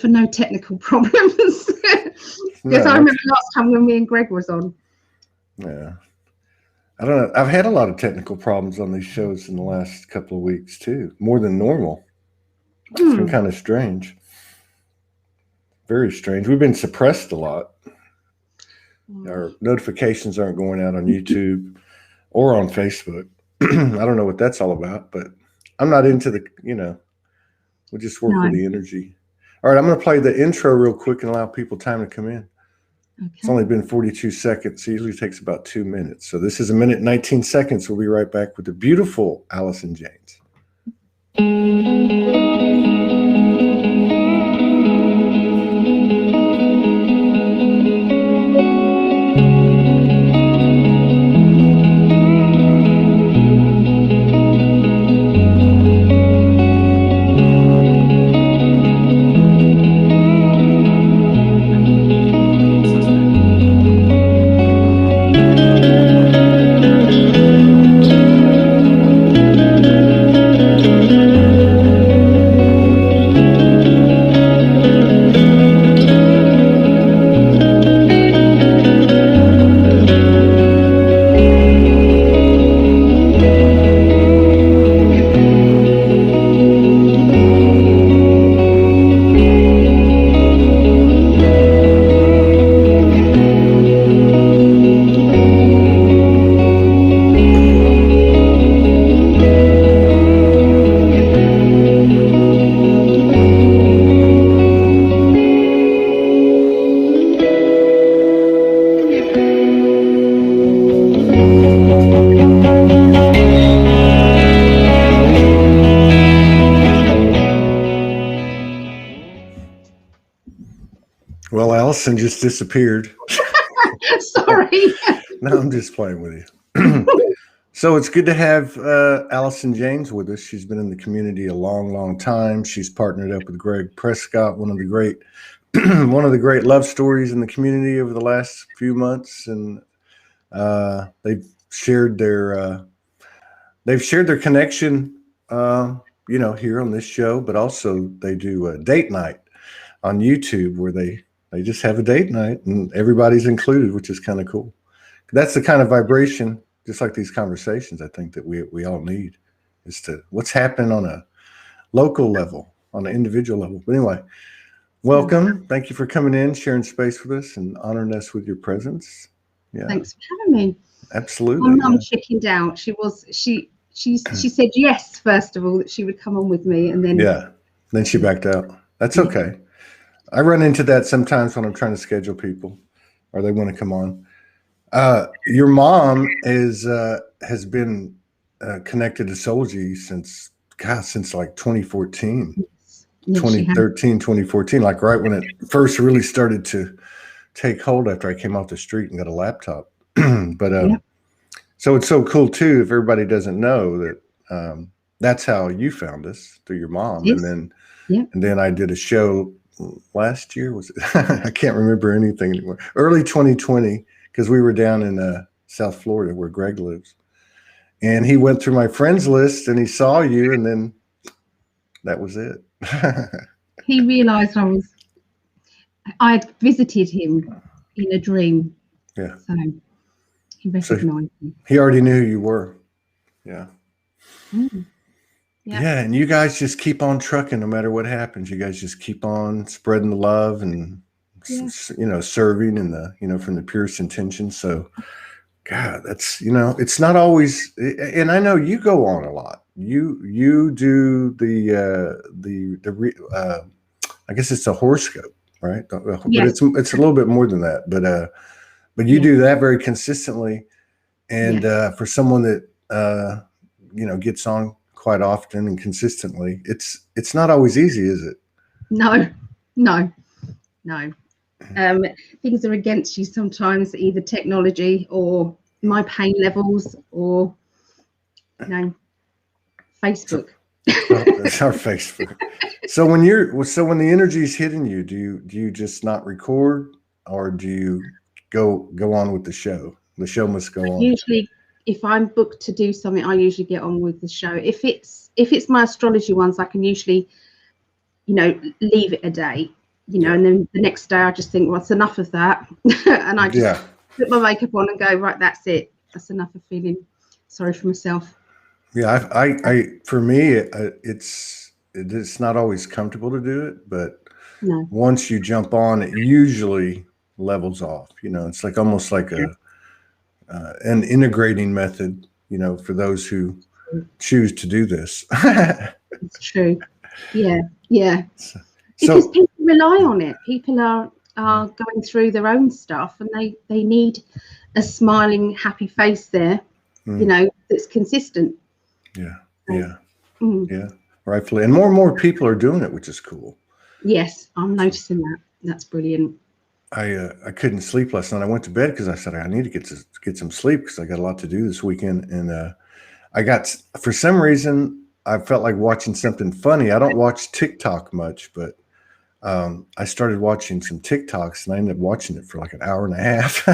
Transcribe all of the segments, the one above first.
for no technical problems. Because I remember last time when me and Greg was on. Yeah. I don't know. I've had a lot of technical problems on these shows in the last couple of weeks too, more than normal. It's been kind of strange. Very strange. We've been suppressed a lot. Our notifications aren't going out on YouTube or on Facebook. I don't know what that's all about, but I'm not into the, we'll just work with the energy. All right, I'm going to play the intro real quick and allow people time to come in. Okay. It's only been 42 seconds. It usually takes about 2 minutes. So this is 1 minute and 19 seconds. We'll be right back with the beautiful Allison James. Well, Allison just disappeared. Sorry. No, I'm just playing with you. So it's good to have Allison James with us. She's been in the community a long, long time. She's partnered up with Greg Prescott, one of the great love stories in the community over the last few months, and they've shared their connection, here on this show, but also they do a date night on YouTube where they just have a date night and everybody's included, which is kind of cool. That's the kind of vibration, just like these conversations, I think that we all need, is to what's happening on a local level, on an individual level. But anyway, welcome. Thank you for coming in, sharing space with us and honoring us with your presence. Yeah. Thanks for having me. Absolutely. My mum chickened out. She said yes, first of all, that she would come on with me, and then she backed out. That's okay. I run into that sometimes when I'm trying to schedule people or they want to come on. Your mom has been connected to Soulogy since like 2014, 2013, 2014, like right when it first really started to take hold after I came off the street and got a laptop. But so it's so cool too, if everybody doesn't know that that's how you found us, through your mom. Yes. And then I did a show last year, was it? I can't remember anything anymore. Early 2020, because we were down in South Florida where Greg lives. And he went through my friends list and he saw you, and then that was it. He realized I had visited him in a dream. Yeah. So he recognized me. He already knew who you were. Yeah. Mm. Yeah, and you guys just keep on trucking no matter what happens. You guys just keep on spreading the love and, serving in the, from the purest intention. So, God, that's, it's not always, and I know you go on a lot. You do the I guess it's a horoscope, right? Yes. But it's a little bit more than that. But you do that very consistently, and for someone that gets on quite often and consistently, it's not always easy, is it? No. Things are against you sometimes, either technology or my pain levels or Facebook. It's our Facebook. So when the energy's hitting you, do you just not record, or do you go on with the show? The show must go on. Usually, if I'm booked to do something, I usually get on with the show. If it's my astrology ones, I can usually, leave it a day. you know, and then the next day I just think, well, it's enough of that. And I just put my makeup on and go, right, that's it. That's enough of feeling sorry for myself. Yeah. I for me, it's not always comfortable to do it, but No. once you jump on, it usually levels off. You know, it's like almost like an integrating method, you know, for those who choose to do this. It's true. Yeah. Because people rely on it. People are going through their own stuff, and they need a smiling, happy face there, you know, that's consistent. Yeah. Rightfully. And more people are doing it, which is cool. Yes, I'm noticing that. That's brilliant. I couldn't sleep last night. I went to bed because I said I need to get some sleep because I got a lot to do this weekend. And I got, for some reason, I felt like watching something funny. I don't watch TikTok much, but I started watching some TikToks, and I ended up watching it for like an hour and a half.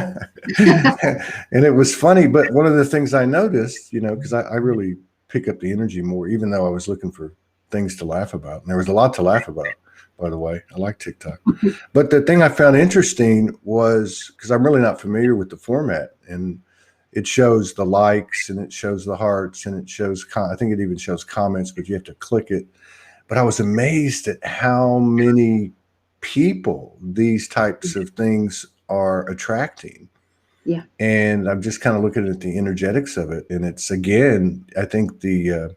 And it was funny. But one of the things I noticed, you know, because I really pick up the energy more, even though I was looking for things to laugh about. And there was a lot to laugh about, by the way. I like TikTok. But the thing I found interesting was, because I'm really not familiar with the format, and it shows the likes, and it shows the hearts, and it shows, I think it even shows comments, but you have to click it. But I was amazed at how many people these types of things are attracting. Yeah. And I'm just kind of looking at the energetics of it. And it's, again, I think the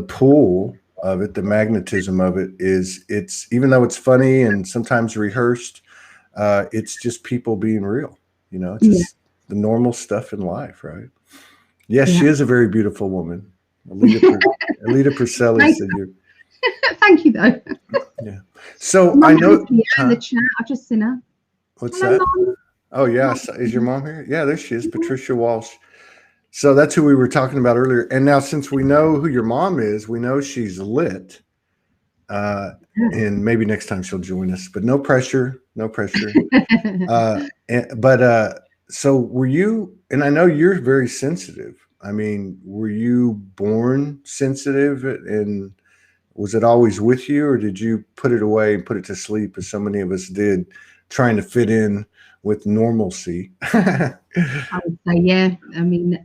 pull of it, the magnetism of it is, it's, even though it's funny and sometimes rehearsed, it's just people being real, you know, just the normal stuff in life, right? Yes, she is a very beautiful woman. Alita Perselli said you're. Thank you, though. Yeah. So I know in the chat. I've just seen her. What's that? Mom. Oh yeah, is your mom here? Yeah, there she is, Patricia Walsh. So that's who we were talking about earlier. And now, since we know who your mom is, we know she's lit. And maybe next time she'll join us. But no pressure, no pressure. So were you? And I know you're very sensitive. I mean, were you born sensitive and? Was it always with you, or did you put it away and put it to sleep, as so many of us did, trying to fit in with normalcy? I would say, yeah. I mean,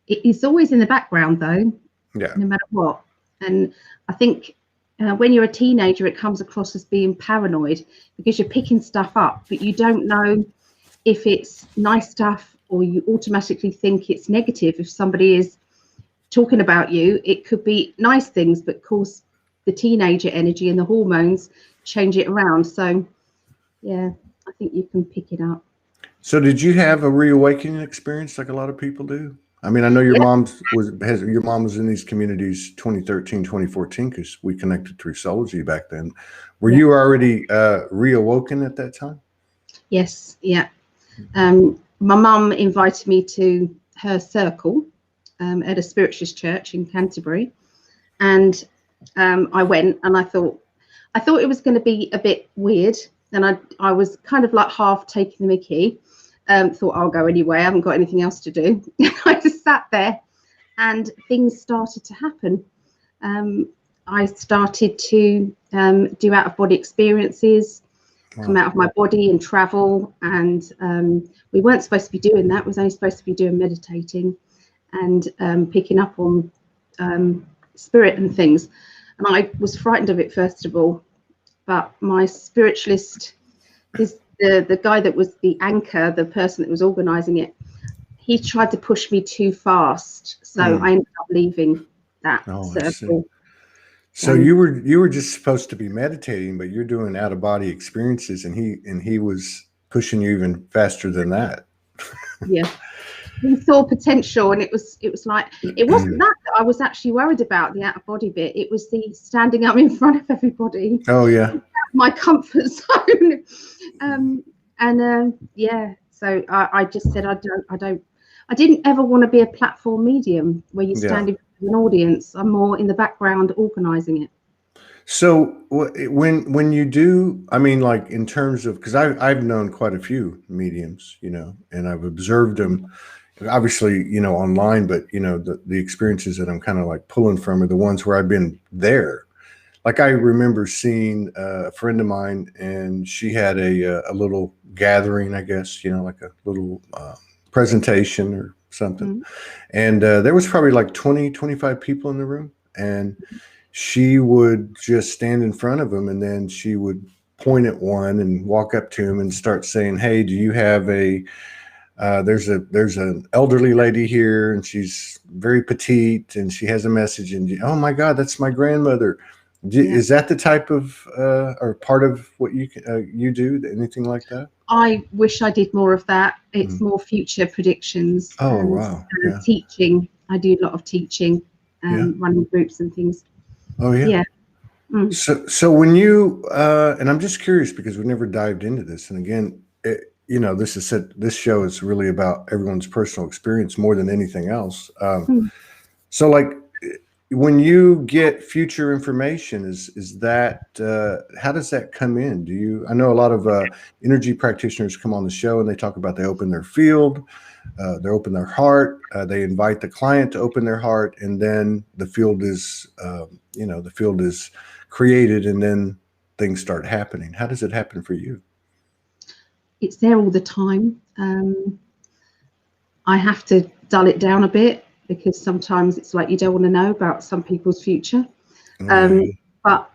it's always in the background, though, no matter what. And I think when you're a teenager, it comes across as being paranoid because you're picking stuff up, but you don't know if it's nice stuff or you automatically think it's negative. If somebody is talking about you, it could be nice things, but of course the teenager energy and the hormones change it around. So yeah, I think you can pick it up. So did you have a reawakening experience like a lot of people do? I mean, I know your mom was in these communities 2013, 2014, because we connected through Soulogy back then. Were you already reawoken at that time? Yes. Yeah. My mum invited me to her circle at a spiritualist church in Canterbury, and I went, and I thought it was going to be a bit weird, and I was kind of like half taking the mickey. Thought I'll go anyway, I haven't got anything else to do. I just sat there and things started to happen. I started to do out-of-body experiences, come out of my body and travel, and we weren't supposed to be doing that. We was only supposed to be doing meditating and picking up on spirit and things. And I was frightened of it, first of all, but my spiritualist, the guy that was the anchor, the person that was organizing it, he tried to push me too fast, so I ended up leaving that circle. So you were just supposed to be meditating, but you're doing out-of-body experiences, and he was pushing you even faster than that. Yeah. He saw potential, and it was like, it wasn't that I was actually worried about, the out of body bit. It was the standing up in front of everybody. Oh yeah. My comfort zone. So I just said I didn't ever want to be a platform medium where you stand in front of an audience. I'm more in the background organizing it. So when you do, I mean, like in terms of, because I've known quite a few mediums, you know, and I've observed them, obviously, you know, online, but you know, the experiences that I'm kind of like pulling from are the ones where I've been there. like I remember seeing a friend of mine, and she had a little gathering, I guess, like a little presentation or something. And there was probably like 20, 25 people in the room. And she would just stand in front of them, and then she would point at one and walk up to him and start saying, "Hey, do you have there's an elderly lady here, and she's very petite, and she has a message, and oh my God, that's my grandmother." Is that the type of or part of what you do? Anything like that? I wish I did more of that. It's more future predictions. Oh, and wow. Yeah. Teaching. I do a lot of teaching, running groups and things. Oh, yeah. Yeah. So when you and I'm just curious, because we never dived into this, and again, this show is really about everyone's personal experience more than anything else. So, like, when you get future information, is that how does that come in? I know a lot of energy practitioners come on the show and they talk about they open their field, they open their heart, they invite the client to open their heart, and then the field is created, and then things start happening. How does it happen for you? It's there all the time. I have to dull it down a bit, because sometimes it's like you don't want to know about some people's future. But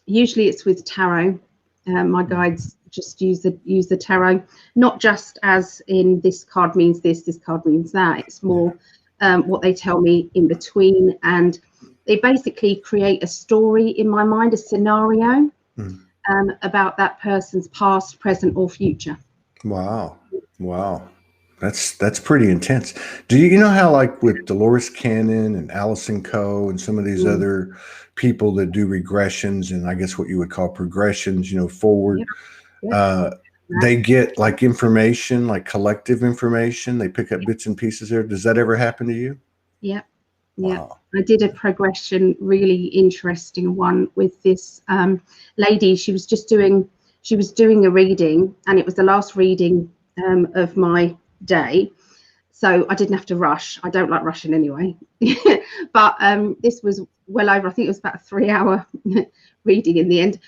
usually it's with tarot. My guides just use the tarot, not just as in this card means this card means that. It's more what they tell me in between, and they basically create a story in my mind, a scenario about that person's past, present, or future. Wow. That's pretty intense. Do you know how, like with Dolores Cannon and Allison Coe and some of these other people that do regressions, and I guess what you would call progressions, forward, they get like information, like collective information. They pick up bits and pieces there. Does that ever happen to you? Yeah. I did a progression, really interesting one with this lady. She was doing a reading, and it was the last reading of my day, so I didn't have to rush. I don't like rushing anyway. But this was well over, I think it was about a 3-hour reading in the end.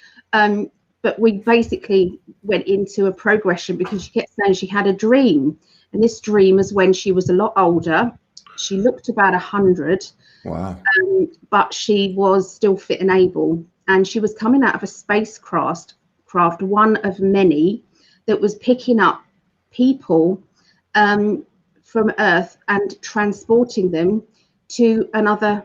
But we basically went into a progression, because she kept saying she had a dream, and this dream was when she was a lot older. She looked about 100. Wow. But she was still fit and able, and she was coming out of a spacecraft, one of many, that was picking up people from Earth and transporting them to another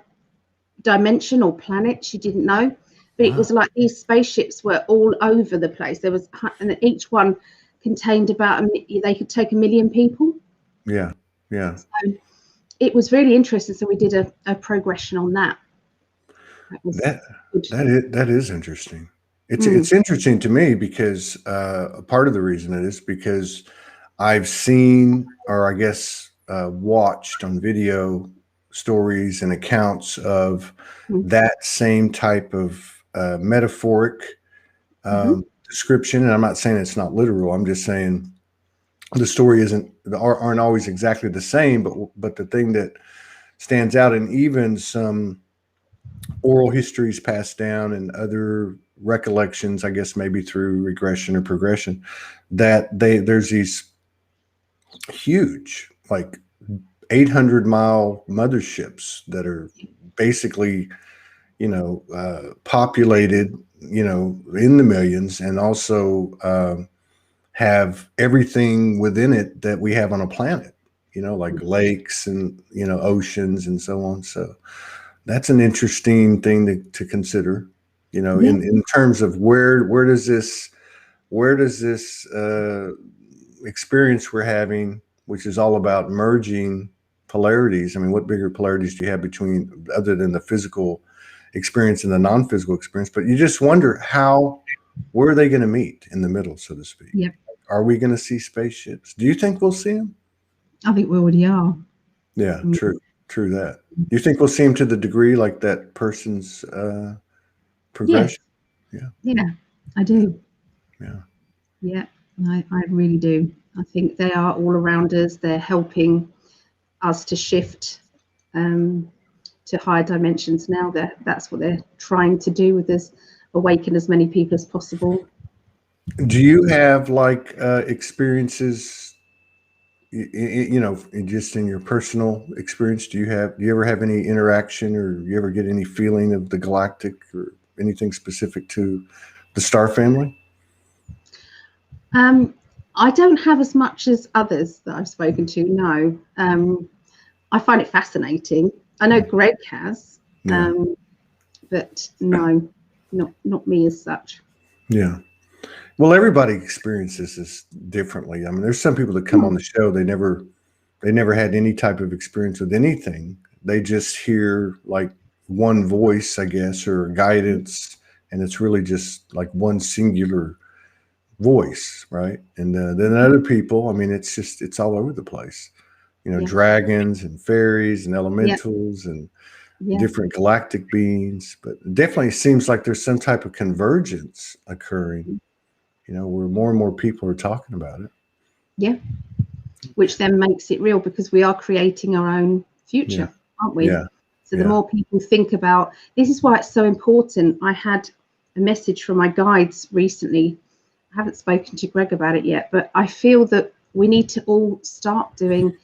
dimension or planet. She didn't know, but it was like these spaceships were all over the place. There was, and each one contained about they could take 1 million people. Yeah. So it was really interesting. So we did a progression on that. That is interesting. It's interesting to me because part of the reason it is because I've seen, or I guess watched on video, stories and accounts of that same type of metaphoric description. And I'm not saying it's not literal. I'm just saying the story aren't always exactly the same, but the thing that stands out, and even some oral histories passed down and other recollections, I guess maybe through regression or progression, that there's these huge, like 800-mile motherships that are basically, populated, in the millions, and also have everything within it that we have on a planet, like lakes and, oceans and so on. So that's an interesting thing to consider, in terms of where does this experience we're having, which is all about merging polarities. I mean, what bigger polarities do you have between, other than the physical experience and the non-physical experience? But you just wonder where are they going to meet in the middle, so to speak? Yep. Are we going to see spaceships? Do you think we'll see them? I think we already are. Yeah, true that. Do you think we'll see them to the degree like that person's progression? Yeah, I do. Yeah, I really do. I think they are all around us. They're helping us to shift to higher dimensions now. That's what they're trying to do with us, awaken as many people as possible. Do you have like experiences, just in your personal experience? Do you ever have any interaction, or you ever get any feeling of the galactic or anything specific to the star family? I don't have as much as others that I've spoken to. No, I find it fascinating. I know Greg has, but no, not me as such. Yeah. Well, everybody experiences this differently. I mean, there's some people that come on the show, they never had any type of experience with anything. They just hear like one voice, I guess, or guidance, and it's really just like one singular voice, right? And then other people, I mean, it's all over the place. Dragons and fairies and elementals and different galactic beings. But it definitely seems like there's some type of convergence occurring, where more and more people are talking about it. Yeah. Which then makes it real, because we are creating our own future, aren't we? Yeah. So the more people think about, this is why it's so important. I had a message from my guides recently. I haven't spoken to Greg about it yet, but I feel that we need to all start doing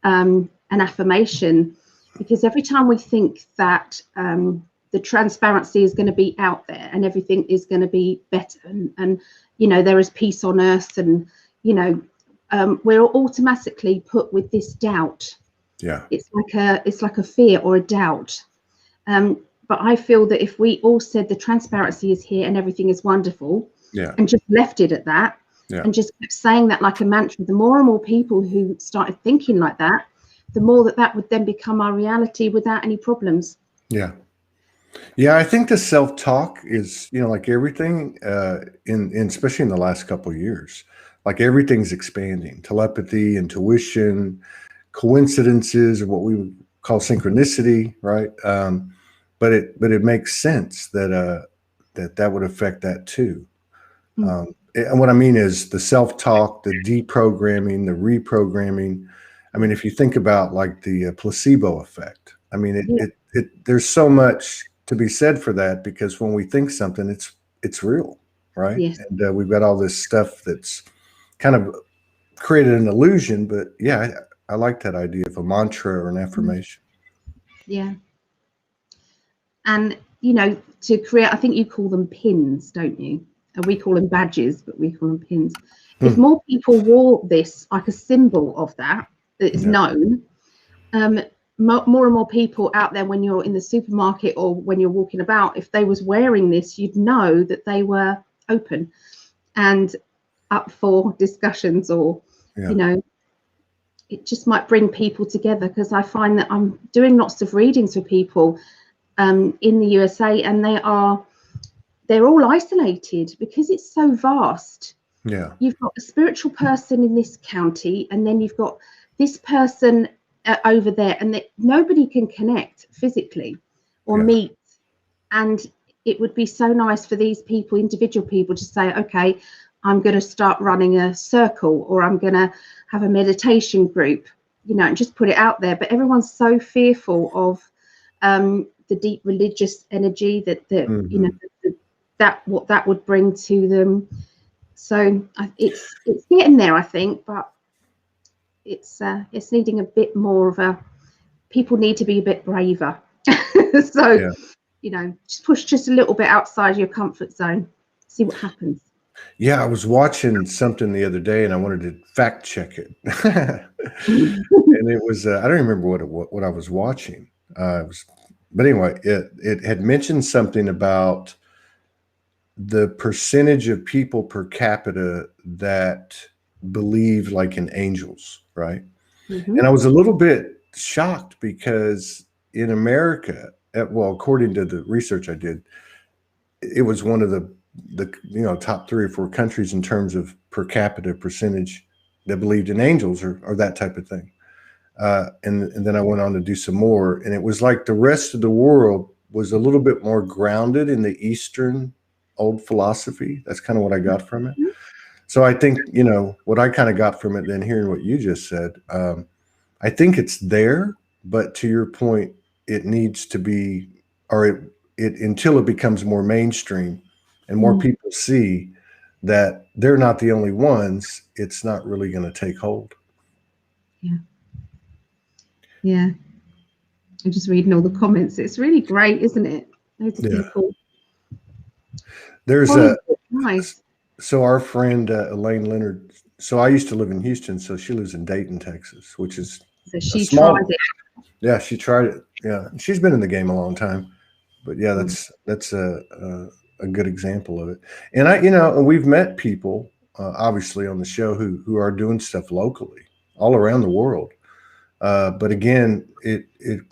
an affirmation, because every time we think that the transparency is going to be out there and everything is going to be better, and there is peace on earth, and we're automatically put with this doubt. Yeah, it's like a fear or a doubt. But I feel that if we all said the transparency is here and everything is wonderful, and just left it at that, and just kept saying that like a mantra, the more and more people who started thinking like that, the more that would then become our reality without any problems. Yeah, I think the self-talk is, like everything, especially in the last couple of years, like everything's expanding. Telepathy, intuition, coincidences, or what we would call synchronicity, right? But it makes sense that that would affect that too. And what I mean is the self-talk, the deprogramming, the reprogramming. I mean, if you think about like the placebo effect, I mean, there's so much to be said for that, because when we think something, it's real, right? Yes. And we've got all this stuff that's kind of created an illusion. But I like that idea of a mantra or an affirmation. Yeah. And to create, I think you call them pins, don't you? And we call them badges, but we call them pins. If more people wore this like a symbol of that is known, more and more people out there, when you're in the supermarket or when you're walking about, if they was wearing this, you'd know that they were open and up for discussions, or it just might bring people together. Because I find that I'm doing lots of readings for people in the USA, and they're all isolated because it's so vast. You've got a spiritual person in this county, and then you've got this person over there, and nobody can connect physically or meet. And it would be so nice for these people, individual people, to say, okay, I'm going to start running a circle, or I'm going to have a meditation group, and just put it out there. But everyone's so fearful of the deep religious energy that what that would bring to them. So it's getting there, I think, but it's needing a bit more of people need to be a bit braver. So just push just a little bit outside your comfort zone, see what happens. I was watching something the other day, and I wanted to fact check it. And it was I don't remember what I was watching. But anyway, it had mentioned something about the percentage of people per capita that believe like in angels, right? And I was a little bit shocked, because in America, according to the research I did, it was one of the top 3 or 4 countries in terms of per capita percentage that believed in angels or that type of thing. And then I went on to do some more, and it was like the rest of the world was a little bit more grounded in the Eastern old philosophy. That's kind of what I got from it. So I think, what I kind of got from it, then hearing what you just said, I think it's there, but to your point, it needs to be, or it until it becomes more mainstream and more people see that they're not the only ones, it's not really going to take hold. Yeah. Yeah. I'm just reading all the comments. It's really great, isn't it? Loads of people. There's nice. So our friend Elaine Leonard, so I used to live in Houston, so she lives in Dayton, Texas, which is so she tried it. Yeah, she tried it. Yeah, she's been in the game a long time, but yeah, that's a good example of it. And and we've met people obviously on the show who are doing stuff locally all around the world. But again,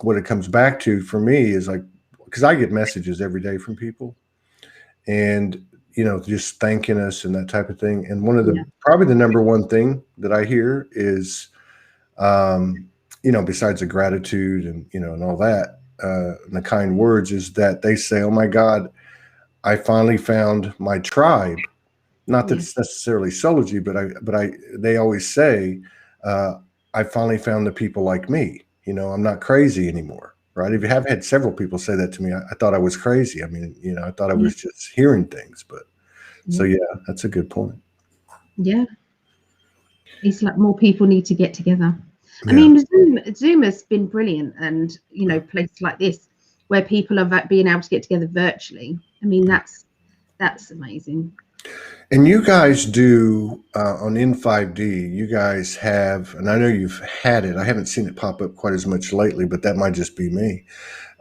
what it comes back to for me is like, because I get messages every day from people, and just thanking us and that type of thing. And one of the probably the number one thing that I hear is, besides the gratitude and and all that, and the kind words, is that they say, "Oh my God, I finally found my tribe." Not that it's necessarily Soulogy, but they always say, "I finally found the people like me. I'm not crazy anymore." Right? If you have had several people say that to me, I thought I was crazy. I mean, I thought I was just hearing things, but so that's a good point. Yeah. It's like more people need to get together. I mean, Zoom has been brilliant, and places like this where people are being able to get together virtually. I mean, that's amazing. And you guys do on In5D, you guys have, and I know you've had it. I haven't seen it pop up quite as much lately, but that might just be me.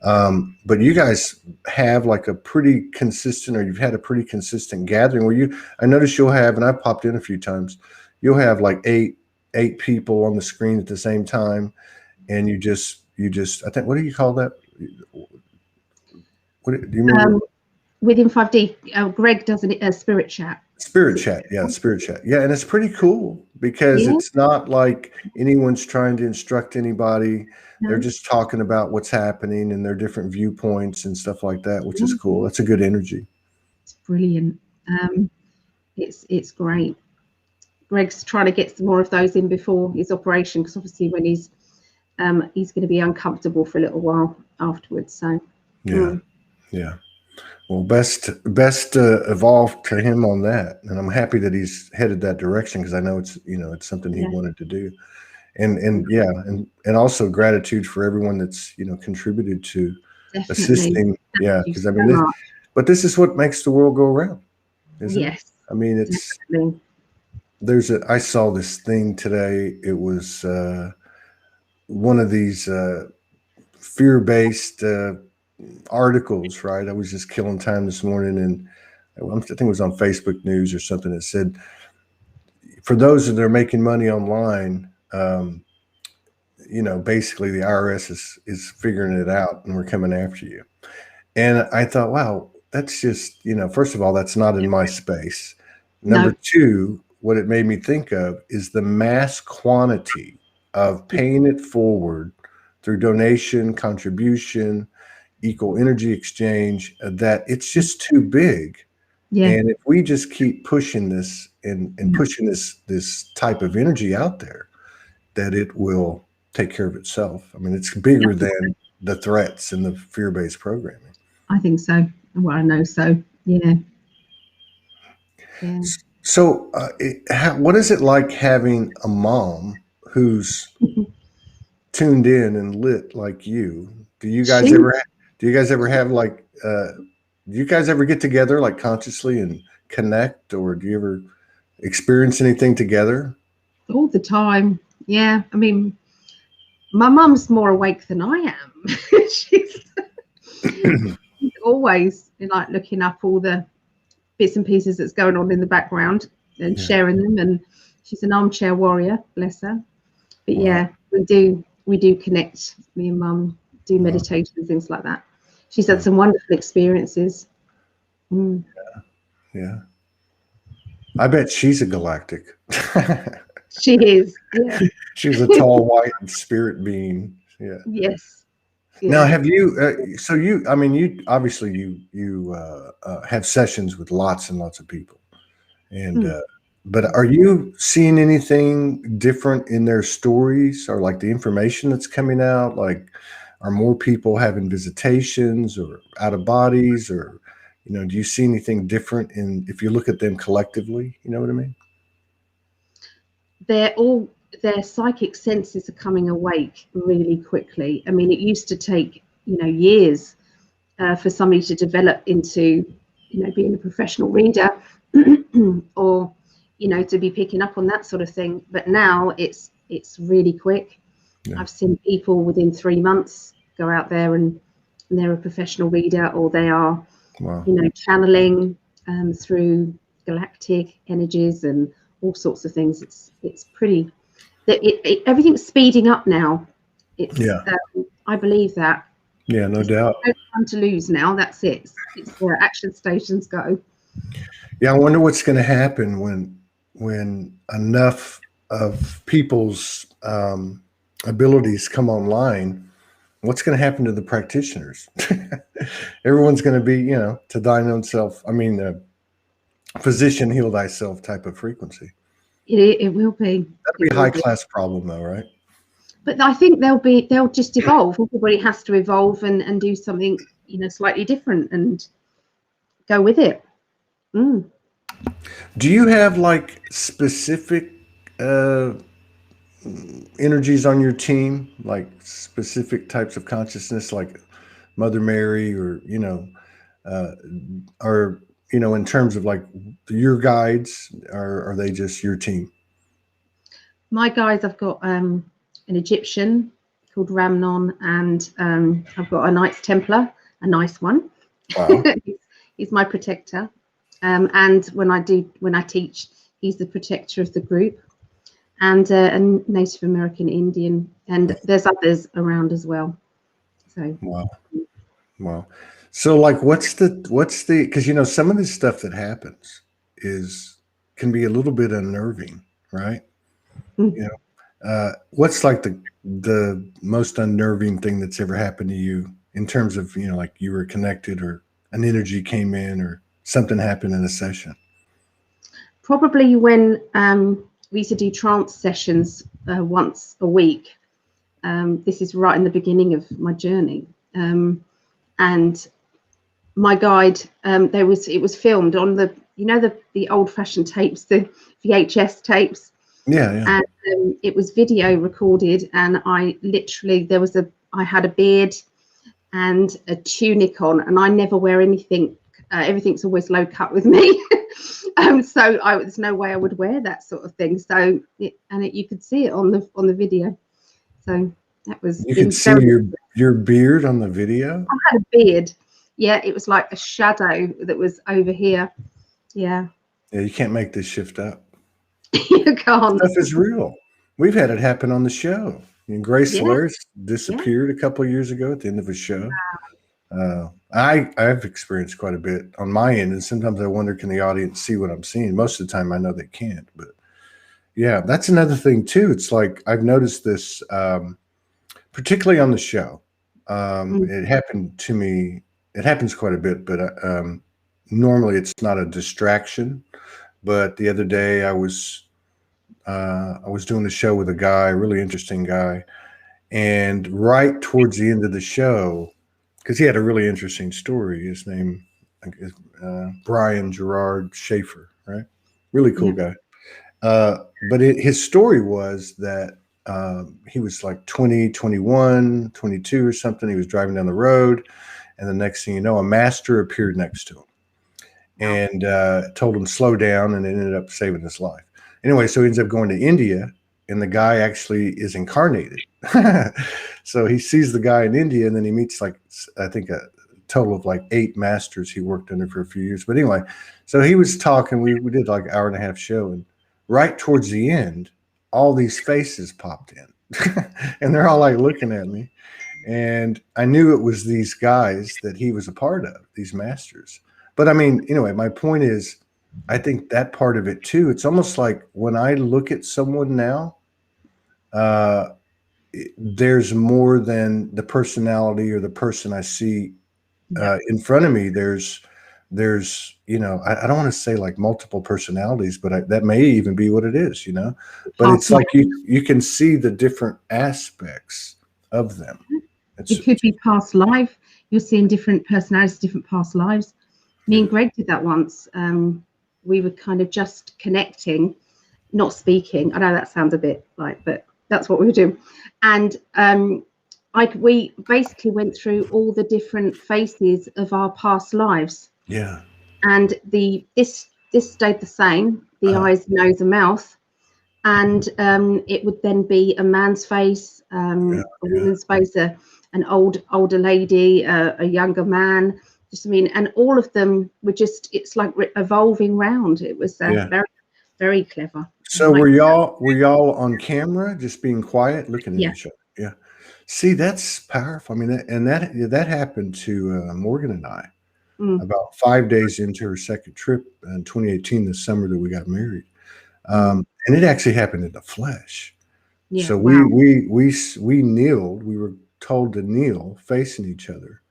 But you guys have like a pretty consistent, or you've had a pretty consistent gathering where I notice you'll have, and I've popped in a few times, you'll have like eight people on the screen at the same time. And you just, I think, what do you call that? What do you remember? Within 5D, Greg does a spirit chat. Spirit chat. Yeah. And it's pretty cool because it's not like anyone's trying to instruct anybody. No. They're just talking about what's happening and their different viewpoints and stuff like that, which is cool. That's a good energy. It's brilliant. It's great. Greg's trying to get some more of those in before his operation, because obviously when he's going to be uncomfortable for a little while afterwards. So yeah. Well, best evolve to him on that, and I'm happy that he's headed that direction, because I know it's it's something he wanted to do, and also gratitude for everyone that's contributed to assisting. Yeah, because I mean, but this is what makes the world go around, isn't it? I mean, it's I saw this thing today. It was one of these fear-based articles, right? I was just killing time this morning, and I think it was on Facebook News or something that said, for those that are making money online, basically the IRS is figuring it out, and we're coming after you. And I thought, wow, that's just, first of all, that's not in my space. Number two, what it made me think of is the mass quantity of paying it forward through donation, contribution, equal energy exchange, that it's just too big. And if we just keep pushing this and pushing this type of energy out there, that it will take care of itself. I mean, it's bigger than the threats and the fear-based programming. I think so. Well, I know so. Yeah. So what is it like having a mom who's tuned in and lit like you? Do you guys ever have like, do you guys ever get together like consciously and connect, or do you ever experience anything together? All the time. Yeah. I mean, my mum's more awake than I am. She's always like looking up all the bits and pieces that's going on in the background and sharing them. And she's an armchair warrior, bless her. But we do connect. Me and mum do meditation and things like that. She's had some wonderful experiences. Yeah. I bet she's a galactic. She is. Yeah. She's a tall white spirit being. Yeah. Yes. Yeah. Now, have you? I mean, you obviously you have sessions with lots and lots of people, and but are you seeing anything different in their stories, or like the information that's coming out? Like, are more people having visitations or out of bodies, or, you know, do you see anything different in, if you look at them collectively, you know what I mean? Their psychic senses are coming awake really quickly. I mean, it used to take, you know, years for somebody to develop into, you know, being a professional reader or, you know, to be picking up on that sort of thing. But now it's really quick. Yeah. I've seen people within 3 months go out there and they're a professional reader, or they are, wow, you know, channeling through galactic energies and all sorts of things. It's pretty. Everything's speeding up now. It's, yeah. I believe that. Yeah, no doubt. No time to lose now. That's it. It's where action stations go. Yeah, I wonder what's going to happen when enough of people's abilities come online. What's going to happen to the practitioners? Everyone's going to be, you know, to thine own self. I mean, physician, heal thyself type of frequency. It will be. That'd be a high class problem, though, right? But I think they'll just evolve. Everybody has to evolve and do something, you know, slightly different and go with it. Mm. Do you have like specific energies on your team, like specific types of consciousness, like Mother Mary, or, you know, or, you know, in terms of like your guides, or are they just your team? My guides, I've got an Egyptian called Ramnon, and I've got a Knights Templar, a nice one. Wow. He's my protector. And when I teach, he's the protector of the group, and a Native American Indian, and there's others around as well. So wow. So like, what's the because, you know, some of this stuff that happens can be a little bit unnerving, right? Mm-hmm. You know, what's like the most unnerving thing that's ever happened to you in terms of, you know, like you were connected, or an energy came in, or something happened in a session? Probably when we used to do trance sessions once a week. This is right in the beginning of my journey, and my guide, it was filmed on the, you know, the old-fashioned tapes, the VHS tapes. Yeah. And it was video recorded, and I literally, I had a beard and a tunic on, and I never wear anything. Everything's always low cut with me. So there's no way I would wear that sort of thing. So you could see it on the video. So that was. You could see your beard on the video. I had a beard. Yeah, it was like a shadow that was over here. Yeah. Yeah, you can't make this shift up. You can't. Stuff is real. We've had it happen on the show. I mean, Grace Solaris disappeared a couple of years ago at the end of a show. Wow. I've experienced quite a bit on my end, and sometimes I wonder, can the audience see what I'm seeing? Most of the time I know they can't, but yeah, that's another thing too. It's like, I've noticed this, particularly on the show. It happened to me. It happens quite a bit, but normally it's not a distraction. But the other day I was doing a show with a guy, a really interesting guy, and right towards the end of the show, because he had a really interesting story. His name is Brian Gerard Schaefer, right? Really cool guy. But his story was that he was like 20, 21, 22 or something. He was driving down the road, and the next thing you know, a master appeared next to him and told him slow down, and it ended up saving his life. Anyway, so he ends up going to India, and the guy actually is incarnated. So he sees the guy in India, and then he meets, like, I think a total of like 8 masters he worked under for a few years. But anyway, so he was talking. We did like an 1.5-hour show, and right towards the end, all these faces popped in, and they're all like looking at me. And I knew it was these guys that he was a part of, these masters. But I mean, anyway, my point is, I think that part of it too, it's almost like when I look at someone now, there's more than the personality or the person I see in front of me. There's, you know, I don't want to say like multiple personalities, but that may even be what it is, you know, but it's like you can see the different aspects of them. It could be past life. You're seeing different personalities, different past lives. Me and Greg did that once. We were kind of just connecting, not speaking. I know that sounds a bit like, but that's what we were doing. And we basically went through all the different phases of our past lives. Yeah. And this stayed the same, the eyes, nose and mouth. And it would then be a man's face, a woman's face, an older lady, a younger man. Just, I mean, and all of them were just, it's like evolving round. It was very, very clever. So were y'all on camera, just being quiet, looking at each other? Yeah. See, that's powerful. I mean, and that happened to Morgan and I about 5 days into her second trip in 2018, the summer that we got married. And it actually happened in the flesh. Yeah, so wow. we kneeled. We were told to kneel, facing each other.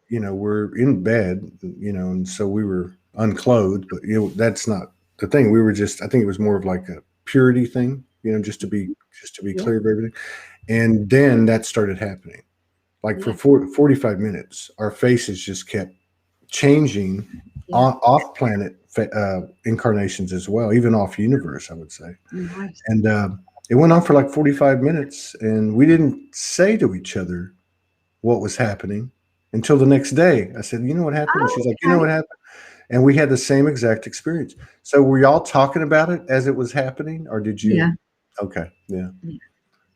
You know, we're in bed. You know, and so we were unclothed. But you know, that's not the thing. We were just. I think it was more of like a purity thing. You know, just to be clear of everything. And then that started happening. Like for 45 minutes, our faces just kept changing off planet incarnations as well, even off universe, I would say. Nice. And it went on for like 45 minutes, and we didn't say to each other what was happening until the next day. I said, "You know what happened?" And she's like, "You know what happened?" And we had the same exact experience. So were y'all talking about it as it was happening, or did you? Yeah. Okay. Yeah.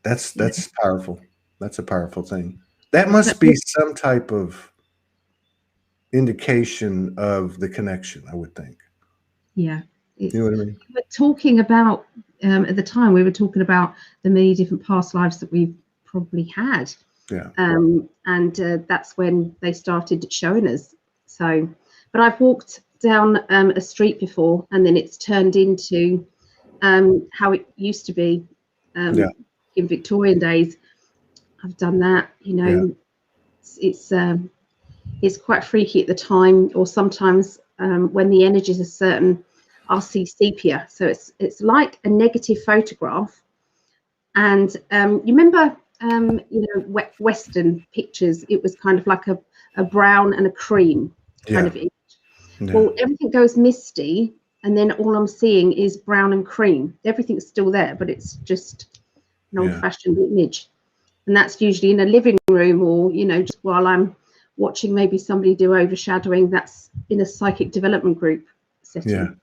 That's powerful. That's a powerful thing. That must be some type of indication of the connection, I would think. Yeah. You know what I mean? We're talking about, at the time, we were talking about the many different past lives that we've probably had. Yeah. And that's when they started showing us. So, but I've walked down a street before, and then it's turned into how it used to be in Victorian days. I've done that, you know. It's quite freaky at the time, or sometimes when the energies are certain, I'll see sepia. So it's like a negative photograph. And you remember, you know, Western pictures, it was kind of like a brown and a cream kind of image. Well, everything goes misty, and then all I'm seeing is brown and cream. Everything's still there, but it's just an old-fashioned image. And that's usually in a living room, or, you know, just while I'm watching maybe somebody do overshadowing. That's in a psychic development group setting.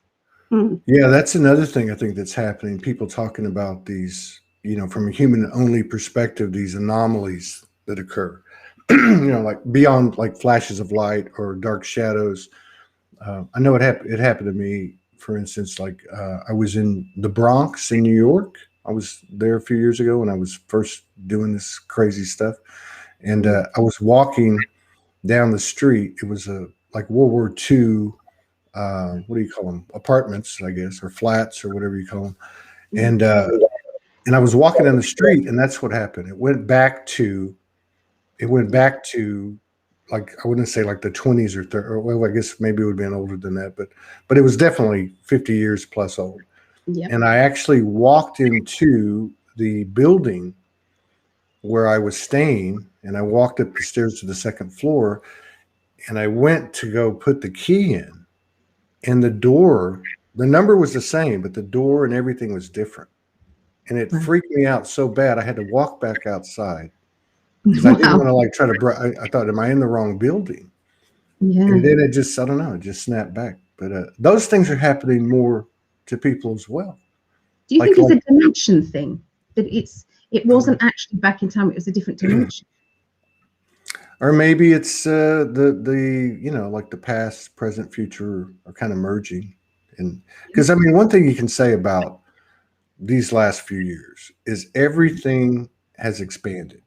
Yeah, that's another thing I think that's happening. People talking about these, you know, from a human only perspective, these anomalies that occur, you know, like beyond like flashes of light or dark shadows. I know it happened to me, for instance, like I was in the Bronx in New York. I was there a few years ago when I was first doing this crazy stuff. And I was walking down the street. It was like World War II, what do you call them? Apartments, I guess, or flats, or whatever you call them. And I was walking down the street, and that's what happened. It went back to like, I wouldn't say like the 20s or 30, or well, I guess maybe it would have been older than that, but it was definitely 50 years plus old. Yep. And I actually walked into the building where I was staying, and I walked up the stairs to the second floor, and I went to go put the key in, and the door, the number was the same, but the door and everything was different. And it freaked me out so bad I had to walk back outside, because I didn't want to like try to, I thought, am I in the wrong building? Yeah. And then it just, I don't know, it just snapped back. But those things are happening more to people as well. Do you think it's a dimension thing? That it wasn't actually back in time, it was a different dimension? Or maybe it's the you know, like the past, present, future are kind of merging. And because I mean, one thing you can say about these last few years is everything has expanded.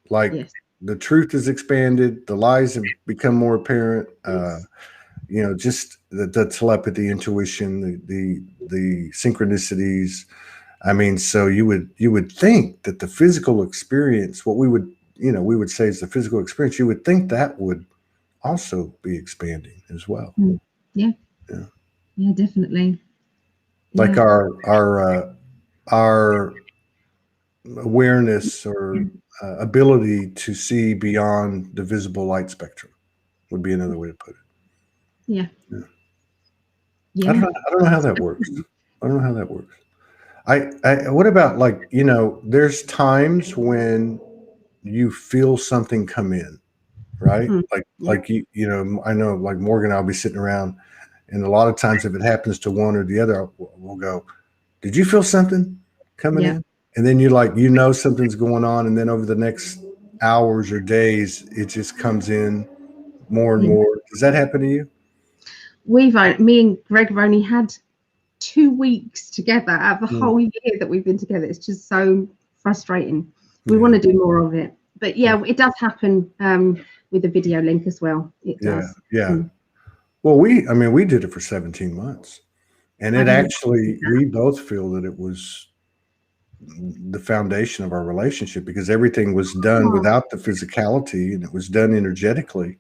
Like the truth has expanded, the lies have become more apparent. You know, just the telepathy, intuition, the synchronicities. I mean, so you would think that the physical experience, what we would say is the physical experience, you would think that would also be expanding as well. Yeah, definitely. Like our awareness or ability to see beyond the visible light spectrum would be another way to put it. Yeah. Yeah. Yeah. I don't know how that works. I don't know how that works. What about, like, there's times when you feel something come in, right? Yeah. I know, like Morgan, I'll be sitting around, and a lot of times if it happens to one or the other, we'll go, did you feel something coming Yeah. in? And then something's going on, and then over the next hours or days, it just comes in more and Yeah. more. Does that happen to you? Me and Greg have only had 2 weeks together out of the whole year that we've been together. It's just so frustrating. We want to do more of it, but yeah, it does happen with the video link as well. It does. Yeah. Well, we did it for 17 months, and it actually, we both feel that it was the foundation of our relationship, because everything was done without the physicality, and it was done energetically.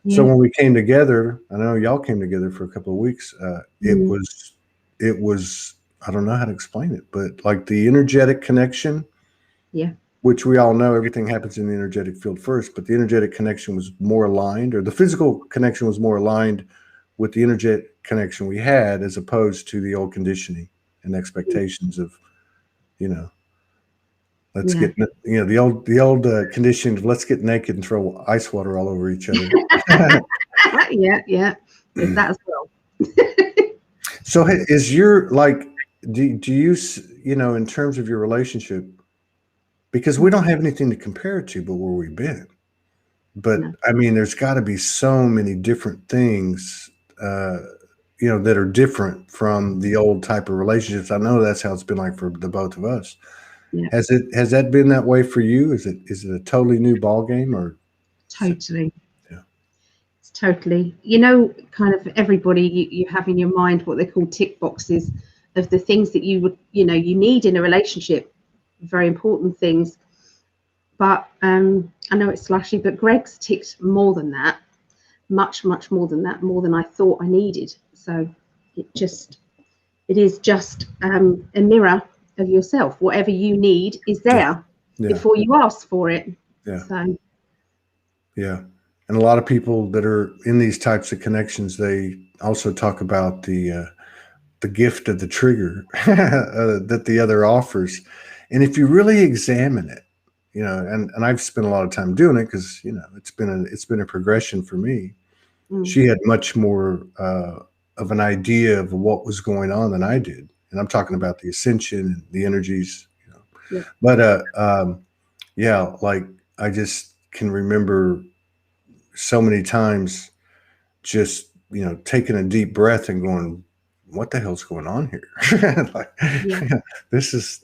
So when we came together, I know y'all came together for a couple of weeks. It was, I don't know how to explain it, but like the energetic connection, which we all know everything happens in the energetic field first, but the energetic connection was more aligned, or the physical connection was more aligned with the energetic connection we had, as opposed to the old conditioning and expectations of, let's get, the old conditioning of let's get naked and throw ice water all over each other. Yeah. There's that as well. So is your, like, do you, in terms of your relationship, because we don't have anything to compare it to but where we've been. But I mean, there's got to be so many different things, that are different from the old type of relationships. I know that's how it's been like for the both of us. Yeah. Has that been that way for you? Is it a totally new ball game, or? Totally. Yeah. It's totally, kind of everybody, you have in your mind what they call tick boxes of the things that you would, you need in a relationship, very important things. But I know it's slashy, but Greg's ticked more than that, much more than that, more than I thought I needed. So it is just a mirror of yourself. Whatever you need is there before you ask for it. Yeah. So. Yeah. And a lot of people that are in these types of connections, they also talk about the gift of the trigger that the other offers. And if you really examine it, and I've spent a lot of time doing it, because, it's been a progression for me. She had much more of an idea of what was going on than I did. And I'm talking about the ascension and the energies, But like, I just can remember so many times just, taking a deep breath and going, what the hell's going on here? Like, this is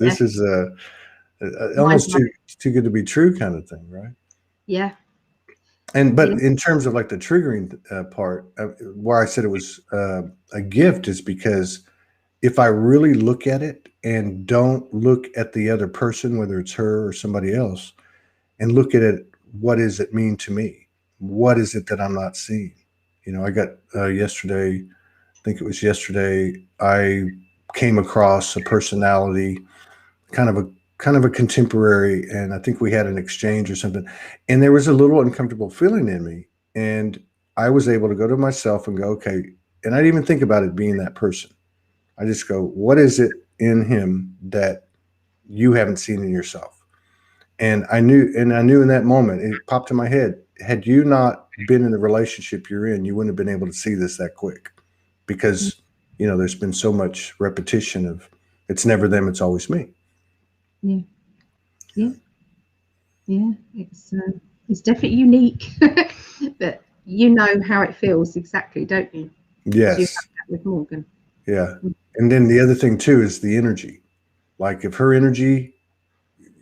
almost too good to be true kind of thing, right? Yeah. But in terms of like the triggering part, where I said it was a gift, is because if I really look at it and don't look at the other person, whether it's her or somebody else, and look at it, what does it mean to me? What is it that I'm not seeing? I got yesterday, I think it was yesterday, I came across a personality, kind of a contemporary, and I think we had an exchange or something, and there was a little uncomfortable feeling in me, and I was able to go to myself and go, okay, and I didn't even think about it being that person. I just go, what is it in him that you haven't seen in yourself? And I knew in that moment, it popped in my head, had you not been in the relationship you're in, you wouldn't have been able to see this that quick, because, there's been so much repetition of, it's never them, it's always me. Yeah. It's definitely unique, but you know how it feels exactly, don't you? Yes. You have that with Morgan. Yeah. And then the other thing too is the energy. Like, if her energy,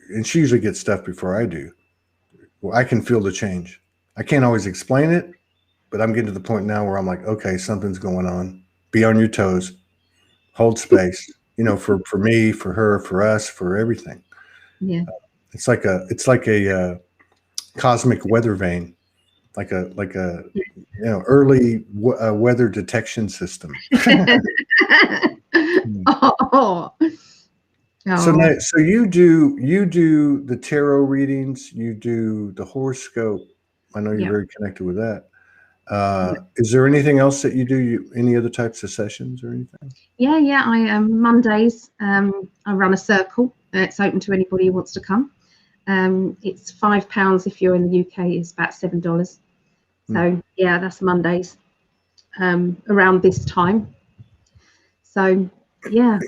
and she usually gets stuff before I do, well, I can feel the change. I can't always explain it, but I'm getting to the point now where I'm like, okay, something's going on. Be on your toes, hold space, for me, for her, for us, for everything. Yeah. It's like a cosmic weather vane, like a early weather detection system. Oh, So Oh, now, so you do the tarot readings, you do the horoscope. I know you're yeah. very connected with that. Yeah. Is there anything else that you do? Any other types of sessions or anything? Yeah, yeah. I Mondays. I run a circle. It's open to anybody who wants to come. It's £5 if you're in the UK. It's about $7. Hmm. So yeah, that's Mondays around this time. So yeah,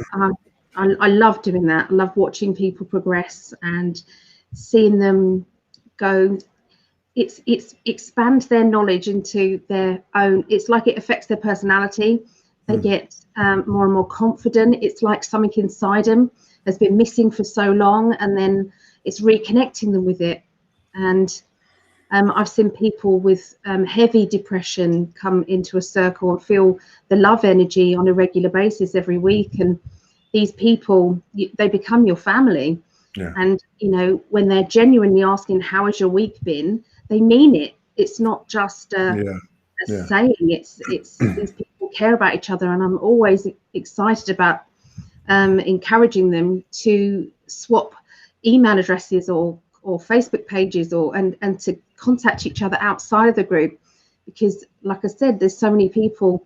I love doing that. I love watching people progress and seeing them go. It's expand their knowledge into their own. It's like it affects their personality. They Hmm. get more and more confident. It's like something inside them has been missing for so long, and then it's reconnecting them with it. And I've seen people with heavy depression come into a circle and feel the love energy on a regular basis every week. And these people, they become your family. Yeah. And, you know, when they're genuinely asking, how has your week been? They mean it. It's not just Yeah. a Yeah. saying. It's these people care about each other. And I'm always excited about encouraging them to swap email addresses or Facebook pages and to contact each other outside of the group, because like I said, there's so many people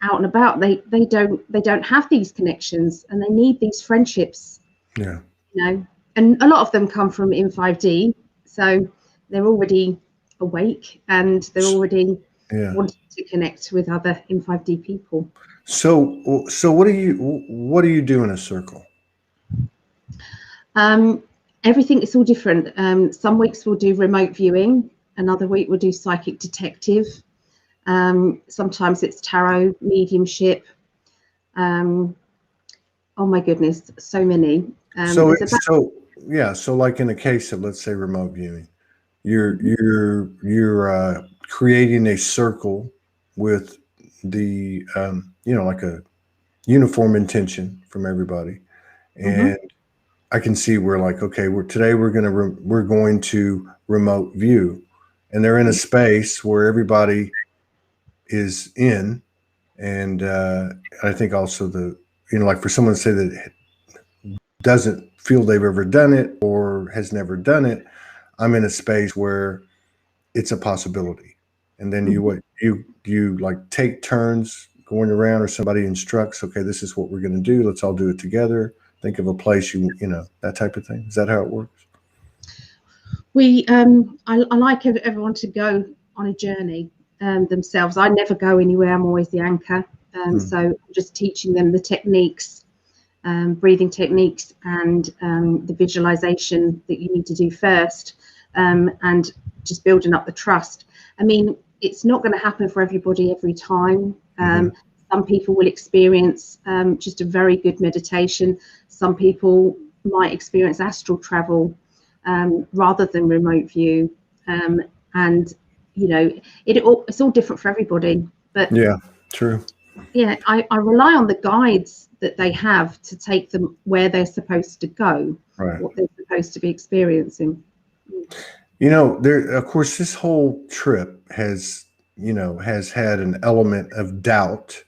out and about, they don't have these connections and they need these friendships, Yeah. you know. And a lot of them come from in 5D, so they're already awake and they're already Yeah. wanting to connect with other in 5D people. So what do you do in a circle? Um, Everything is all different. Some weeks we'll do remote viewing, another week we'll do psychic detective. Sometimes it's tarot, mediumship. Um, oh my goodness, so many. So There's about yeah, so like in the case of, let's say, remote viewing, you're Mhm, creating a circle with the like a uniform intention from everybody, mhm, and I can see where, like, okay, we're going to remote view, and they're in a yeah, space where everybody is in, and I think also like for someone to say that doesn't feel they've ever done it or has never done it, I'm in a space where it's a possibility. And then you mhm. what you like take turns going around, or somebody instructs, okay, this is what we're going to do. Let's all do it together. Think of a place that type of thing. Is that how it works? I like everyone to go on a journey themselves. I never go anywhere. I'm always the anchor. Hmm. So I'm just teaching them the techniques, breathing techniques, and the visualization that you need to do first, and just building up the trust. I mean, it's not going to happen for everybody every time. Hmm. Some people will experience just a very good meditation. Some people might experience astral travel rather than remote view. And, you know, it's all different for everybody. But Yeah, true. yeah, I rely on the guides that they have to take them where they're supposed to go, Right. what they're supposed to be experiencing. There, of course, this whole trip has had an element of doubt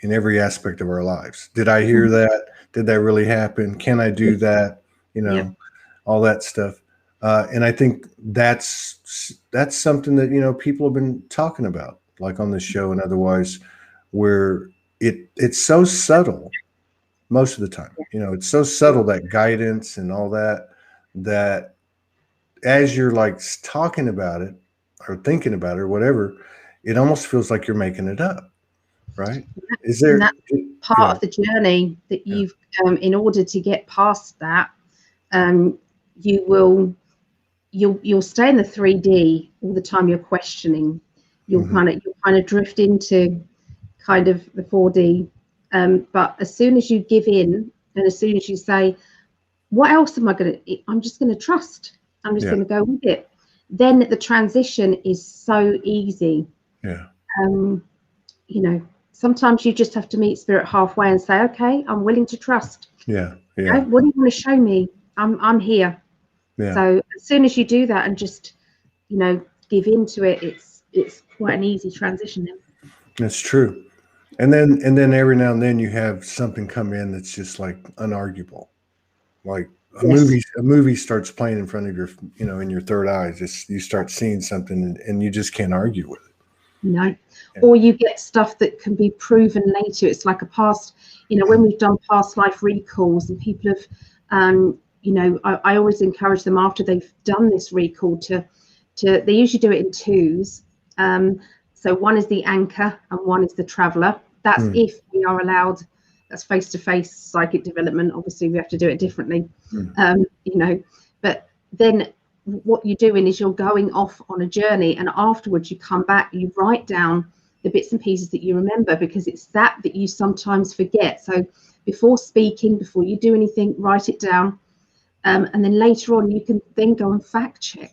in every aspect of our lives. Did I hear Mhm. that? Did that really happen? Can I do that? You Yeah. know, all that stuff. And I think that's something that people have been talking about, like on the show and otherwise, where it's so subtle most of the time. It's so Yeah. subtle, that guidance and all that as you're like talking about it or thinking about it or whatever, it almost feels like you're making it up, right? Is And there? that's part Yeah, of the journey that yeah. you've, in order to get past that, um, you will you'll stay in the 3D all the time. You're questioning. Hmm. You'll kind of drift into kind of the 4D. But as soon as you give in, and as soon as you say, "What else am I going to? I'm just going to trust. I'm just Yeah, going to go with it." Then the transition is so easy. yeah, Um, you know, sometimes you just have to meet spirit halfway and say, "Okay, I'm willing to trust. yeah, Okay, yeah, what do you want to show me? I'm here." yeah. So as soon as you do that and just, give into it, it's quite an easy transition then. That's true. And then every now and then you have something come in that's just like unarguable, Like Yes. a movie starts playing in front of your, in your third eye. You start seeing something and you just can't argue with it. No. Yeah. Or you get stuff that can be proven later. It's like a past, when we've done past life recalls and people have, I always encourage them after they've done this recall they usually do it in twos. So one is the anchor and one is the traveler. That's if we are allowed. That's face-to-face psychic development. Obviously, we have to do it differently, But then what you're doing is you're going off on a journey, and afterwards you come back, you write down the bits and pieces that you remember, because it's that you sometimes forget. So before speaking, before you do anything, write it down, and then later on you can then go and fact check.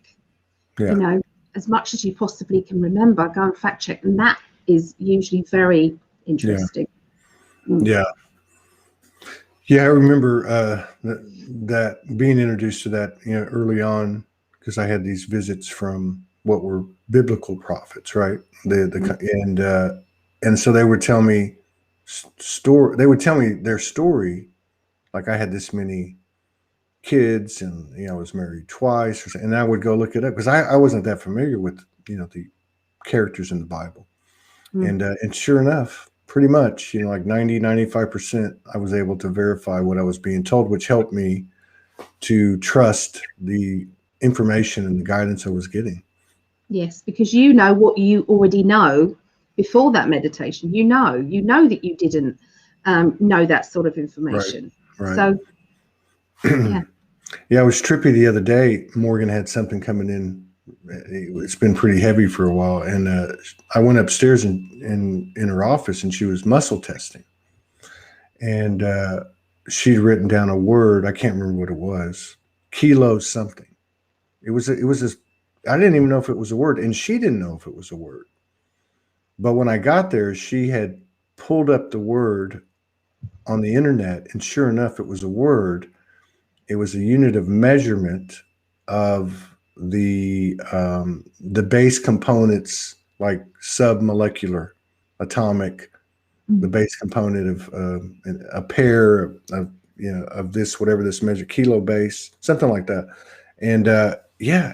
Yeah. As much as you possibly can remember, go and fact check, and that is usually very interesting. Yeah. Yeah, I remember that being introduced to that, early on, because I had these visits from what were biblical prophets, right? And so they would tell me They would tell me their story, like I had this many kids, and I was married twice, and I would go look it up because I wasn't that familiar with the characters in the Bible, and sure enough, pretty much, like 95%, I was able to verify what I was being told, which helped me to trust the information and the guidance I was getting. Yes, because you know what you already know before that meditation. You know that you didn't know that sort of information. Right. So, yeah. Yeah, it was trippy the other day. Morgan had something coming in. It's been pretty heavy for a while, and I went upstairs in her office, and she was muscle testing, and she'd written down a word. I can't remember what it was. Kilo something. It was this. I didn't even know if it was a word, and she didn't know if it was a word. But when I got there, she had pulled up the word on the internet, and sure enough, it was a word. It was a unit of measurement of the base components, like submolecular, atomic, the base component of a pair of this, whatever this measure, kilo base, something like that. And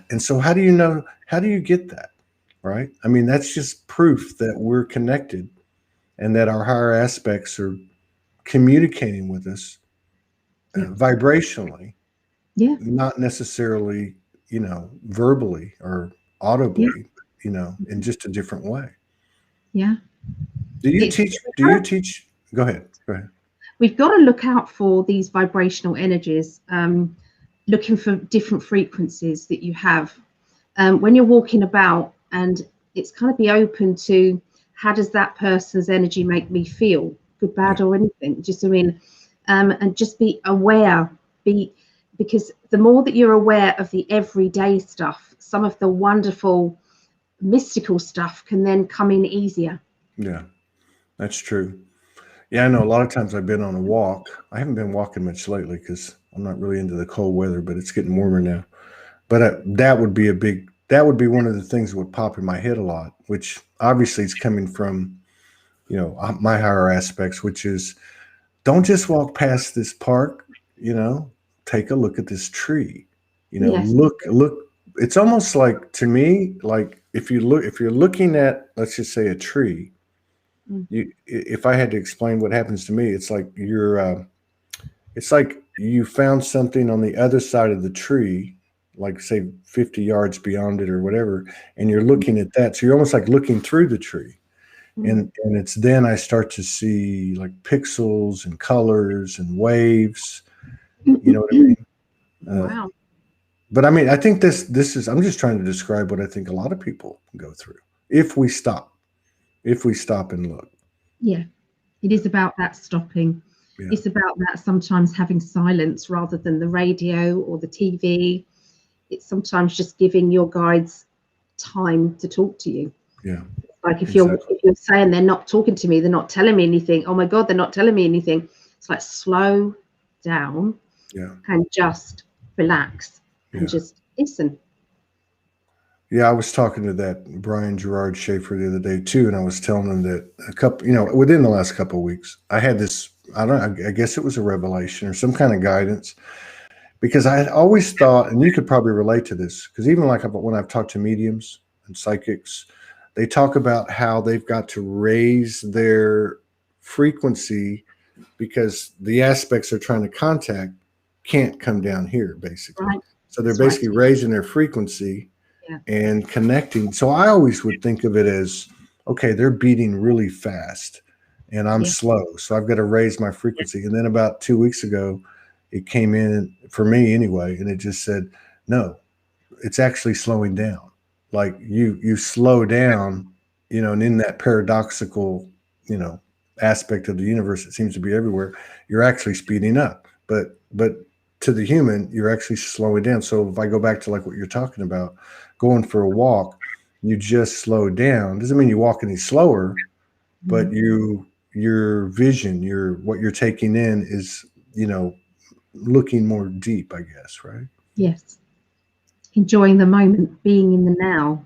and so how do you get that, right? I mean, that's just proof that we're connected and that our higher aspects are communicating with us vibrationally, not necessarily, verbally or audibly, in just a different way. Yeah. Do you teach? Go ahead. We've got to look out for these vibrational energies, looking for different frequencies that you have when you're walking about, and it's kind of be open to how does that person's energy make me feel, good, bad, or anything. Just and just be aware, because the more that you're aware of the everyday stuff, some of the wonderful mystical stuff can then come in easier. Yeah, that's true. Yeah, I know a lot of times I've been on a walk. I haven't been walking much lately because I'm not really into the cold weather, but it's getting warmer now. But that would be one of the things that would pop in my head a lot, which obviously is coming from, my higher aspects, which is, don't just walk past this park, take a look at this tree, look. It's almost like, to me, like if you're looking at, let's just say, a tree, if I had to explain what happens to me, it's like it's like you found something on the other side of the tree, like say 50 yards beyond it or whatever, and you're looking at that. So you're almost like looking through the tree. And it's then I start to see like pixels and colors and waves. You know what I mean? Wow. But I mean, I think this is, I'm just trying to describe what I think a lot of people go through if we stop and look. Yeah, it is about that stopping. Yeah. It's about that sometimes having silence rather than the radio or the TV. It's sometimes just giving your guides time to talk to you. Yeah. Like if you're saying they're not talking to me, they're not telling me anything. Oh my God, they're not telling me anything. It's like slow down and just relax and just listen. Yeah, I was talking to that Brian Gerard Schaefer the other day too, and I was telling him that a couple, within the last couple of weeks, I had this, I guess it was a revelation or some kind of guidance because I had always thought, and you could probably relate to this, because even like when I've talked to mediums and psychics, they talk about how they've got to raise their frequency because the aspects they're trying to contact can't come down here, basically. Right. So they're That's basically right. raising their frequency Yeah. and connecting. So I always would think of it as, okay, they're beating really fast and I'm Yeah. slow. So I've got to raise my frequency. And then about 2 weeks ago, it came in for me anyway, and it just said, no, it's actually slowing down. Like you slow down, and in that paradoxical, aspect of the universe that seems to be everywhere, you're actually speeding up. But to the human, you're actually slowing down. So if I go back to like what you're talking about, going for a walk, you just slow down. Doesn't mean you walk any slower, but your vision, what you're taking in is, looking more deep, I guess, right? Yes. Enjoying the moment, being in the now.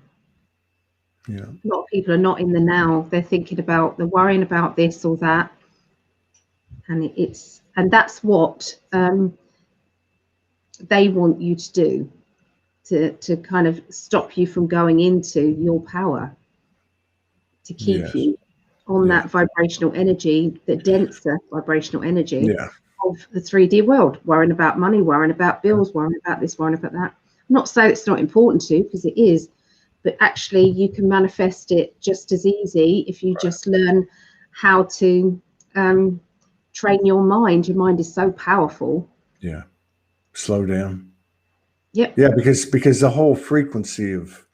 Yeah. A lot of people are not in the now. They're thinking about, they're worrying about this or that. And that's what they want you to do, to kind of stop you from going into your power, to keep Yes. you on Yeah. that vibrational energy, the denser vibrational energy Yeah. of the 3D world, worrying about money, worrying about bills, worrying about this, worrying about that. I'm not saying it's not important to, because it is, but actually you can manifest it just as easy if you just learn how to train your mind. Your mind is so powerful. Yeah. Slow down. Yep. Yeah, because the whole frequency of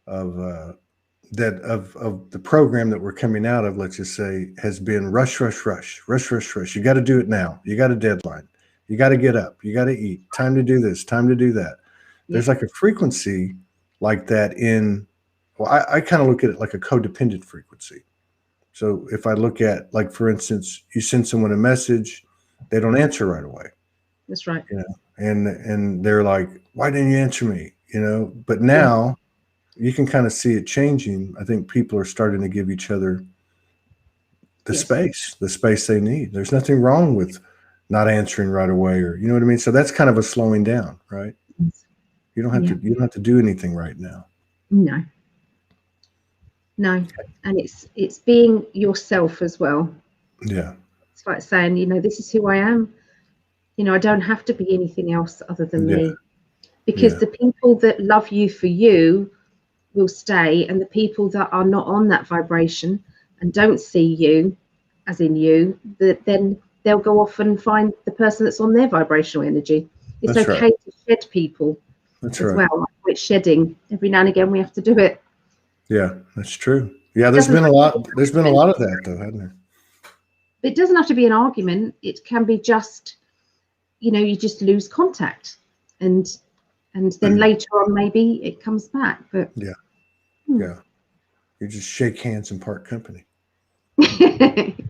the program that we're coming out of, let's just say, has been rush, rush, rush, rush, rush, rush. You got to do it now. You got a deadline. You got to get up. You got to eat. Time to do this. Time to do that. There's like a frequency like that I kind of look at it like a codependent frequency. So if I look at, like, for instance, you send someone a message, they don't answer right away. That's right. And they're like, why didn't you answer me? But now you can kind of see it changing. I think people are starting to give each other the space they need. There's nothing wrong with not answering right away, or, you know what I mean? So that's kind of a slowing down, right? You don't have to do anything right now. No. And it's being yourself as well. Yeah. It's like saying, this is who I am. I don't have to be anything else other than me, because the people that love you for you will stay, and the people that are not on that vibration and don't see you as in you, then they'll go off and find the person that's on their vibrational energy. It's okay to shed people as well. Like it's shedding. Every now and again we have to do it. Yeah, that's true. Yeah, there's been a lot of that, though, hasn't there? It doesn't have to be an argument. It can be just, you just lose contact, and then later on maybe it comes back. But yeah, you just shake hands and part company.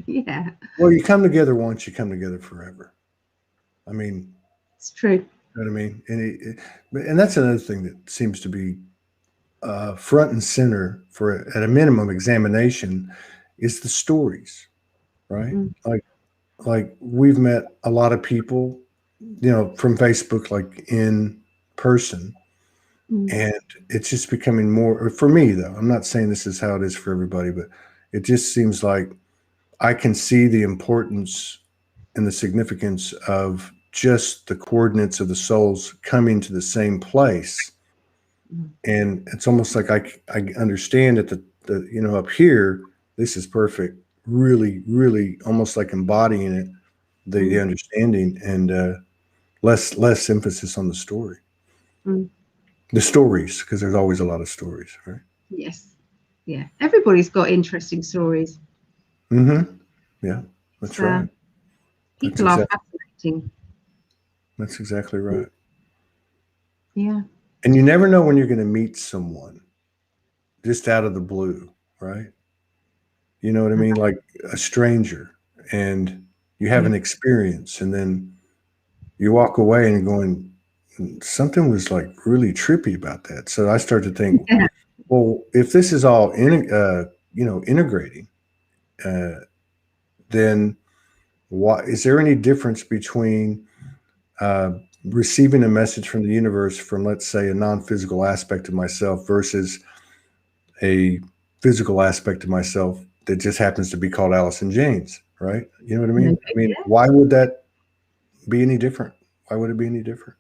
Yeah. Well, you come together once, you come together forever. I mean, it's true. You know what I mean? And that's another thing that seems to be front and center for, at a minimum, examination, is the stories, right? Like we've met a lot of people, from Facebook, like in person, and it's just becoming more, for me though, I'm not saying this is how it is for everybody, but it just seems like I can see the importance and the significance of just the coordinates of the souls coming to the same place. And it's almost like I understand that the up here, this is perfect, really, really almost like embodying it, the understanding, and less emphasis on the story. The stories, because there's always a lot of stories, right? Yes. Yeah. Everybody's got interesting stories. Yeah, that's right. People are fascinating. That's exactly right. Yeah. And you never know when you're going to meet someone just out of the blue, right? You know what I mean? Like a stranger, and you have an experience, and then you walk away and going, something was like really trippy about that. So I started to think, well, if this is all integrating, then is there any difference between receiving a message from the universe from, let's say, a non-physical aspect of myself versus a physical aspect of myself that just happens to be called Allison James, right? You know what I mean? I mean, why would that be any different? Why would it be any different?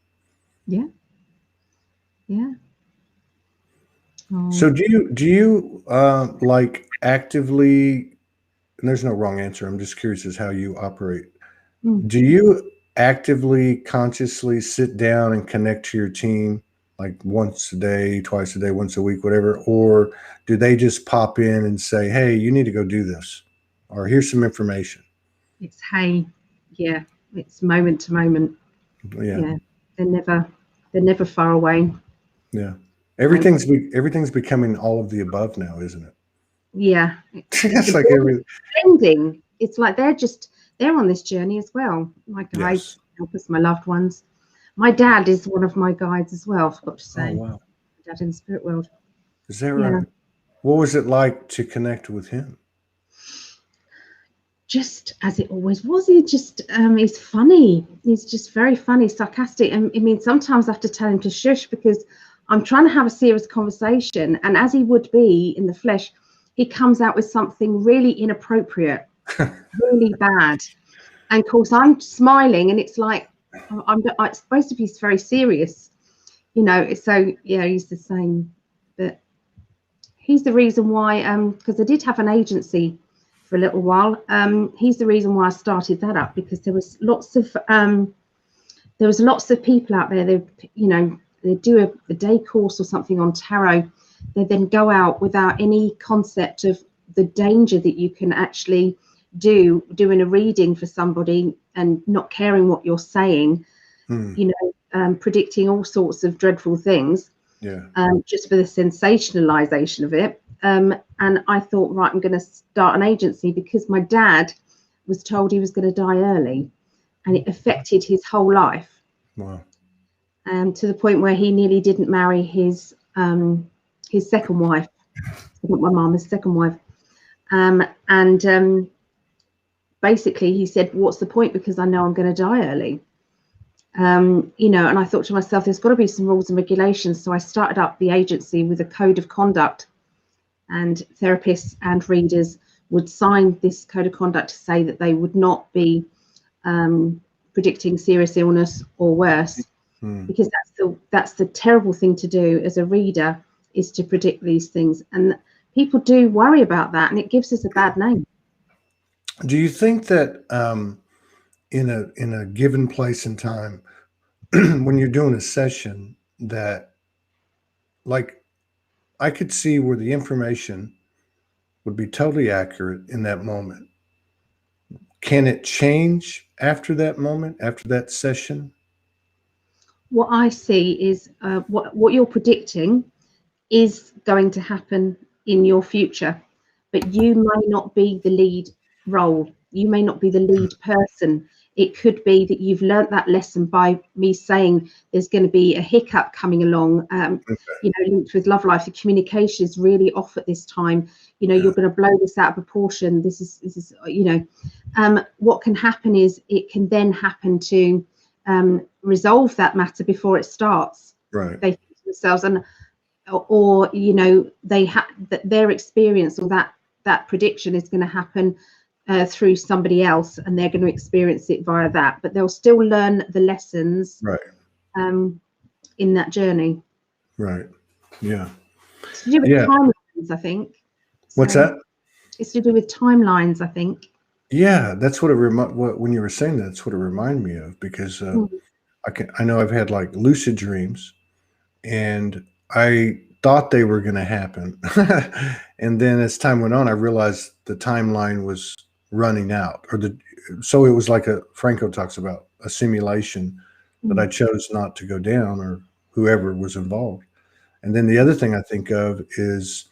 Yeah. Yeah. So do you like actively, and there's no wrong answer, I'm just curious as how you operate. Do you actively, consciously sit down and connect to your team like once a day, twice a day, once a week, whatever? Or do they just pop in and say, hey, you need to go do this? Or here's some information? It's yeah, it's moment to moment. Yeah. They're never far away. Yeah. Everything's becoming all of the above now, isn't it? Yeah. It's like blending. It's like they're on this journey as well. My guides help us, my loved ones. My dad is one of my guides as well, I forgot to say. Oh, wow. My dad in the spirit world. Is that right? What was it like to connect with him? Just as it always was. He's funny. He's just very funny, sarcastic. And I mean, sometimes I have to tell him to shush because I'm trying to have a serious conversation. And as he would be in the flesh, he comes out with something really inappropriate, really bad. And of course, I'm smiling, and it's like I'm supposed to be very serious, you know. So yeah, he's the same. But he's the reason why, because I did have an agency for a little while. He's the reason why I started that up, because there was lots of people out there. They do a day course or something on tarot. They then go out without any concept of the danger that you can actually doing a reading for somebody and not caring what you're saying, predicting all sorts of dreadful things, just for the sensationalization of it. And I thought, right, I'm going to start an agency, because my dad was told he was going to die early, and it affected his whole life. Wow. To the point where he nearly didn't marry his second wife. Not my mum, his second wife. Basically he said, what's the point, because I know I'm going to die early. And I thought to myself, there's got to be some rules and regulations. So I started up the agency with a code of conduct, and therapists and readers would sign this code of conduct to say that they would not be predicting serious illness or worse, because that's the terrible thing to do as a reader, is to predict these things. And people do worry about that, and it gives us a bad name. Do you think that in a given place and time, when you're doing a session, that, like, I could see where the information would be totally accurate in that moment? Can it change after that moment, after that session? What I see is what you're predicting is going to happen in your future, but you may not be the lead role. You may not be the lead person. It could be that you've learnt that lesson by me saying there's going to be a hiccup coming along, linked with love life. The communication is really off at this time. You're going to blow this out of proportion. This is what can happen is it can then happen to resolve that matter before it starts. Right. They think to themselves, or they have their experience, or that prediction is going to happen through somebody else, and they're going to experience it via that, but they'll still learn the lessons in that journey. Right. Yeah. It's to do with timelines, I think. What's that? It's to do with timelines, I think. Yeah, that's what when you were saying that, that's what it reminded me of, because I know I've had like lucid dreams, and I thought they were going to happen. And then as time went on, I realized the timeline was running out, so it was like Franco talks about a simulation that I chose not to go down, or whoever was involved. And then the other thing I think of is,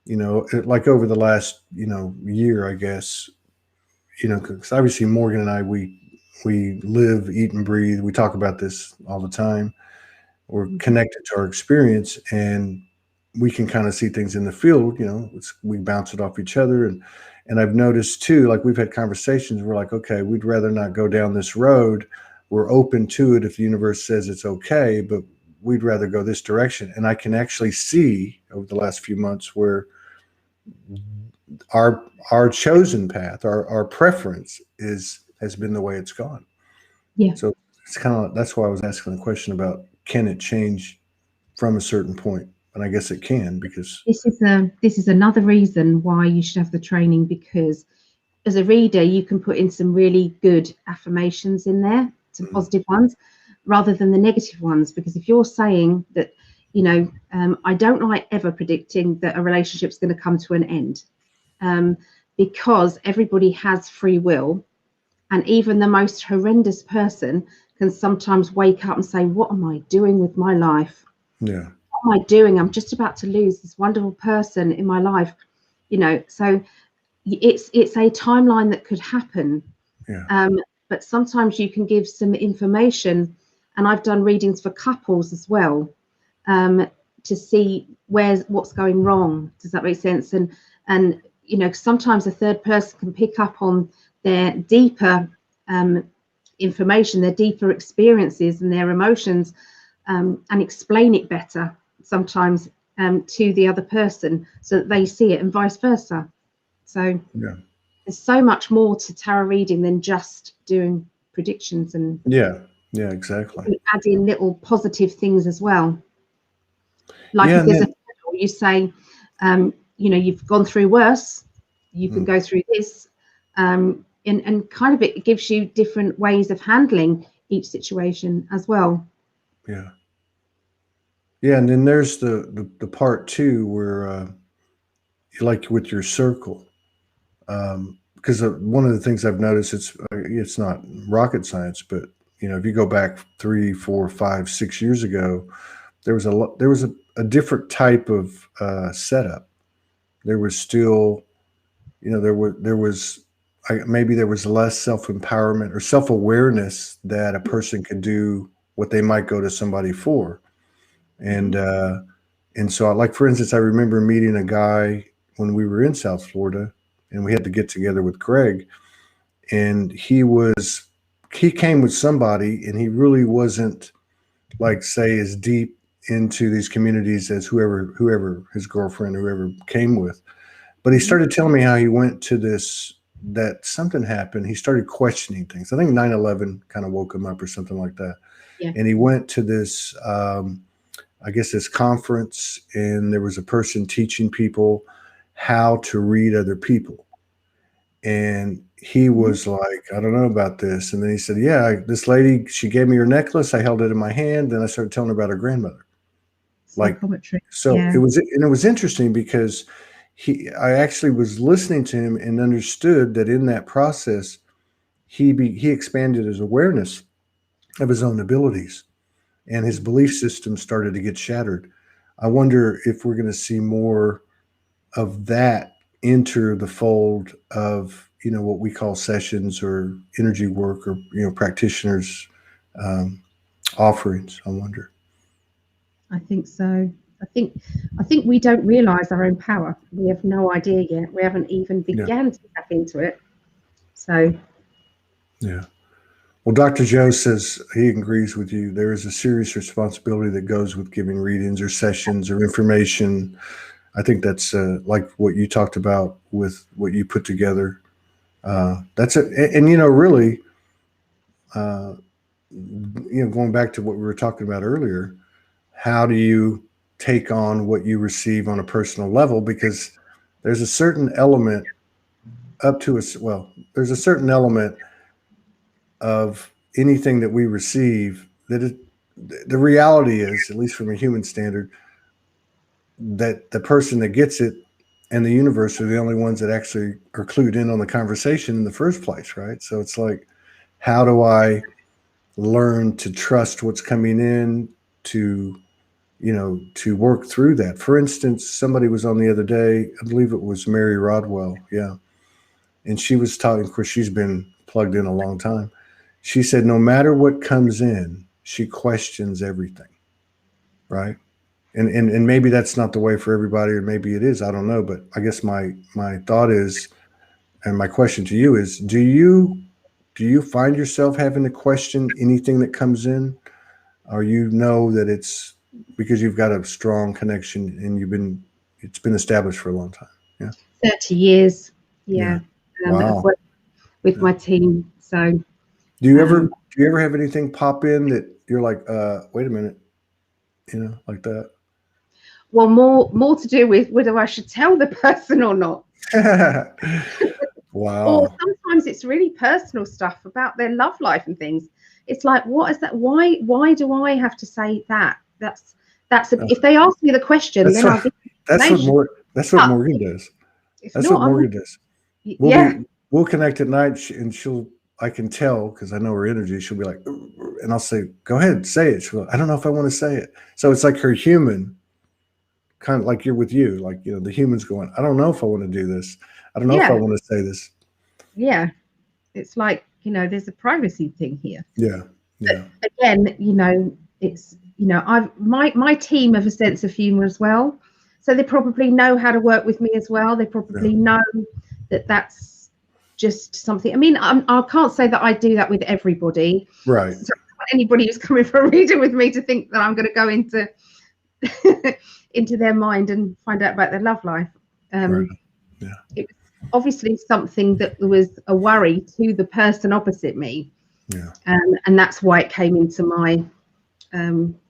like over the last, year, I guess, because obviously Morgan and I, we live, eat, and breathe. We talk about this all the time. We're connected to our experience, and we can kind of see things in the field. We bounce it off each other, and I've noticed too, like we've had conversations. We're like, okay, we'd rather not go down this road we're open to it if the universe says it's okay, but we'd rather go this direction. And I can actually see over the last few months where our chosen path, our preference has been the way it's gone. Yeah. So it's kind of, that's why I was asking the question about, can it change from a certain point? And I guess it can, because this is another reason why you should have the training, because as a reader you can put in some really good affirmations in there, some positive ones, rather than the negative ones. Because if you're saying that, I don't like ever predicting that a relationship's going to come to an end, because everybody has free will, and even the most horrendous person can sometimes wake up and say, what am I doing with my life? yeah, What am I doing? I'm just about to lose this wonderful person in my life, so it's a timeline that could happen. yeah, But sometimes you can give some information, and I've done readings for couples as well, to see what's going wrong. Does that make sense? And sometimes a third person can pick up on their deeper information, their deeper experiences and their emotions, and explain it better sometimes to the other person, so that they see it, and vice versa. So yeah, there's so much more to tarot reading than just doing predictions, and yeah, exactly. add in little positive things as well. Like Yeah, if and there's then, you say, you've gone through worse, you can go through this, and kind of it gives you different ways of handling each situation as well. yeah, yeah, and then there's the part two where like with your circle, because one of the things I've noticed, it's not rocket science, but if you go back 3, 4, 5, 6 years ago, there was a different type of setup. There was still, maybe there was less self-empowerment or self-awareness that a person could do what they might go to somebody for. And so, like, for instance, I remember meeting a guy when we were in South Florida, and we had to get together with Greg, and he came with somebody, and he really wasn't, like, say, as deep into these communities as whoever his girlfriend, whoever came with. But he started telling me how he went to that something happened. He started questioning things. I think 9/11 kind of woke him up or something like that. Yeah. And he went to this, I guess, this conference, and there was a person teaching people how to read other people. And he was like, I don't know about this. And then he said, yeah, this lady, she gave me her necklace. I held it in my hand. Then I started telling her about her grandmother. Like, Psychometry. so Yeah. it was interesting because I actually was listening to him and understood that in that process, he expanded his awareness of his own abilities, and his belief system started to get shattered. I wonder if we're going to see more of that enter the fold of, what we call sessions or energy work, or, practitioners' offerings. I wonder. I think so. I think we don't realize our own power. We have no idea yet. We haven't even Yeah. began to tap into it. So Yeah. Well, Dr. Joe says he agrees with you. There is a serious responsibility that goes with giving readings or sessions or information. I think that's like what you talked about with what you put together. That's it. And, really, going back to what we were talking about earlier, how do you take on what you receive on a personal level? Because there's a certain element there's a certain element of anything that we receive the reality is, at least from a human standard, that the person that gets it and the universe are the only ones that actually are clued in on the conversation in the first place, right? So it's like, how do I learn to trust what's coming in, to work through that? For instance, somebody was on the other day, I believe it was Mary Rodwell, yeah, and she was talking. Of course, she's been plugged in a long time. She said, no matter what comes in, she questions everything, right? And maybe that's not the way for everybody, or maybe it is. I don't know. But I guess my thought is, and my question to you is, do you do you find yourself having to question anything that comes in, or you know that it's because you've got a strong connection and it's been established for a long time? Yeah. 30 years. Yeah. I've Wow. worked with my team. So Do you ever have anything pop in that you're like, wait a minute, like that? well, more to do with whether I should tell the person or not. Wow. Or sometimes it's really personal stuff about their love life and things. It's like, what is that? Why do I have to say that? If they ask me the question, then I'll give information. That's what Morgan does. That's what Morgan does. We'll connect at night, and I can tell because I know her energy. She'll be like, and I'll say, "Go ahead, say it." She'll go, I don't know if I want to say it. So it's like her human, kind of like you're with you, like the human's going, I don't know if I want to do this. I don't know if I want to say this. Yeah, it's like there's a privacy thing here. Yeah. But again, it's my team have a sense of humor as well, so they probably know how to work with me as well. They probably know that's just something. I mean, I can't say that I do that with everybody. Right. So I don't want anybody who's coming for a reading with me to think that I'm going to go into into their mind and find out about their love life. Right. Yeah. It was obviously something that was a worry to the person opposite me. Yeah. And that's why it came into my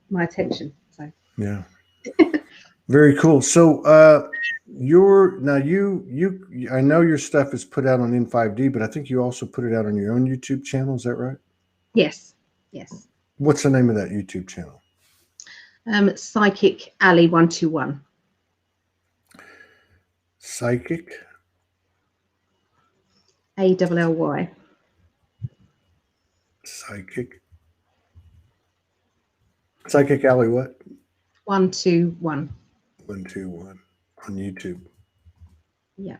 my attention. So yeah. Very cool. So I know your stuff is put out on N5D, but I think you also put it out on your own YouTube channel. Is that right? Yes. What's the name of that YouTube channel? Psychic Alley 121. Psychic ALLY. Psychic Alley what? 121. 121 on YouTube. Yeah.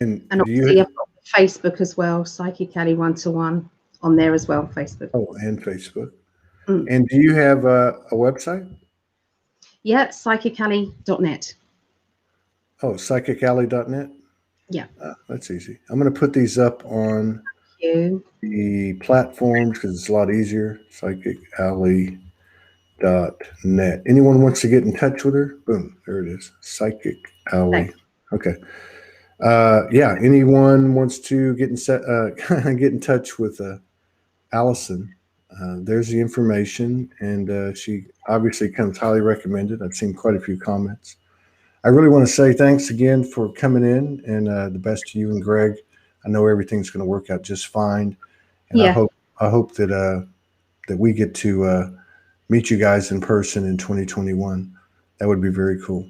And obviously I've got Facebook as well, Psychic Alley 121 on there as well, Facebook. Oh, and Facebook. And do you have a website? Yeah, psychicalley.net. Oh, psychicalley.net? Yeah. That's easy. I'm going to put these up on the platforms because it's a lot easier. psychicalley.net. Anyone wants to get in touch with her? Boom, there it is. Psychic Alley. Okay. Anyone wants to get in touch with Allison? There's the information, and she obviously comes highly recommended. I've seen quite a few comments. I really want to say thanks again for coming in, and the best to you and Greg. I know everything's going to work out just fine, and I hope that we get to meet you guys in person in 2021. That would be very cool.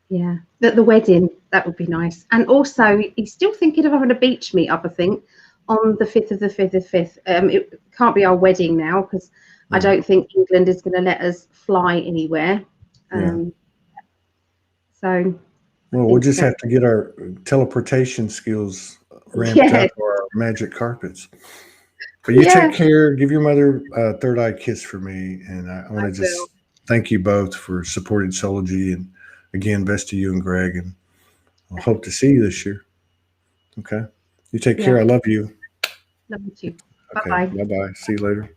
Yeah, the wedding, that would be nice. And also, he's still thinking of having a beach meetup, I think, on the 5th of the 5th. It can't be our wedding now because I don't think England is going to let us fly anywhere. So, we'll just have to get our teleportation skills ramped up or our magic carpets. But you take care. Give your mother a third eye kiss for me, and I want to just thank you both for supporting Soulogy. And again, best to you and Greg, and I hope to see you this year. Okay, you take care. I love you. Love you too. Okay. Bye-bye. Bye-bye. See you later.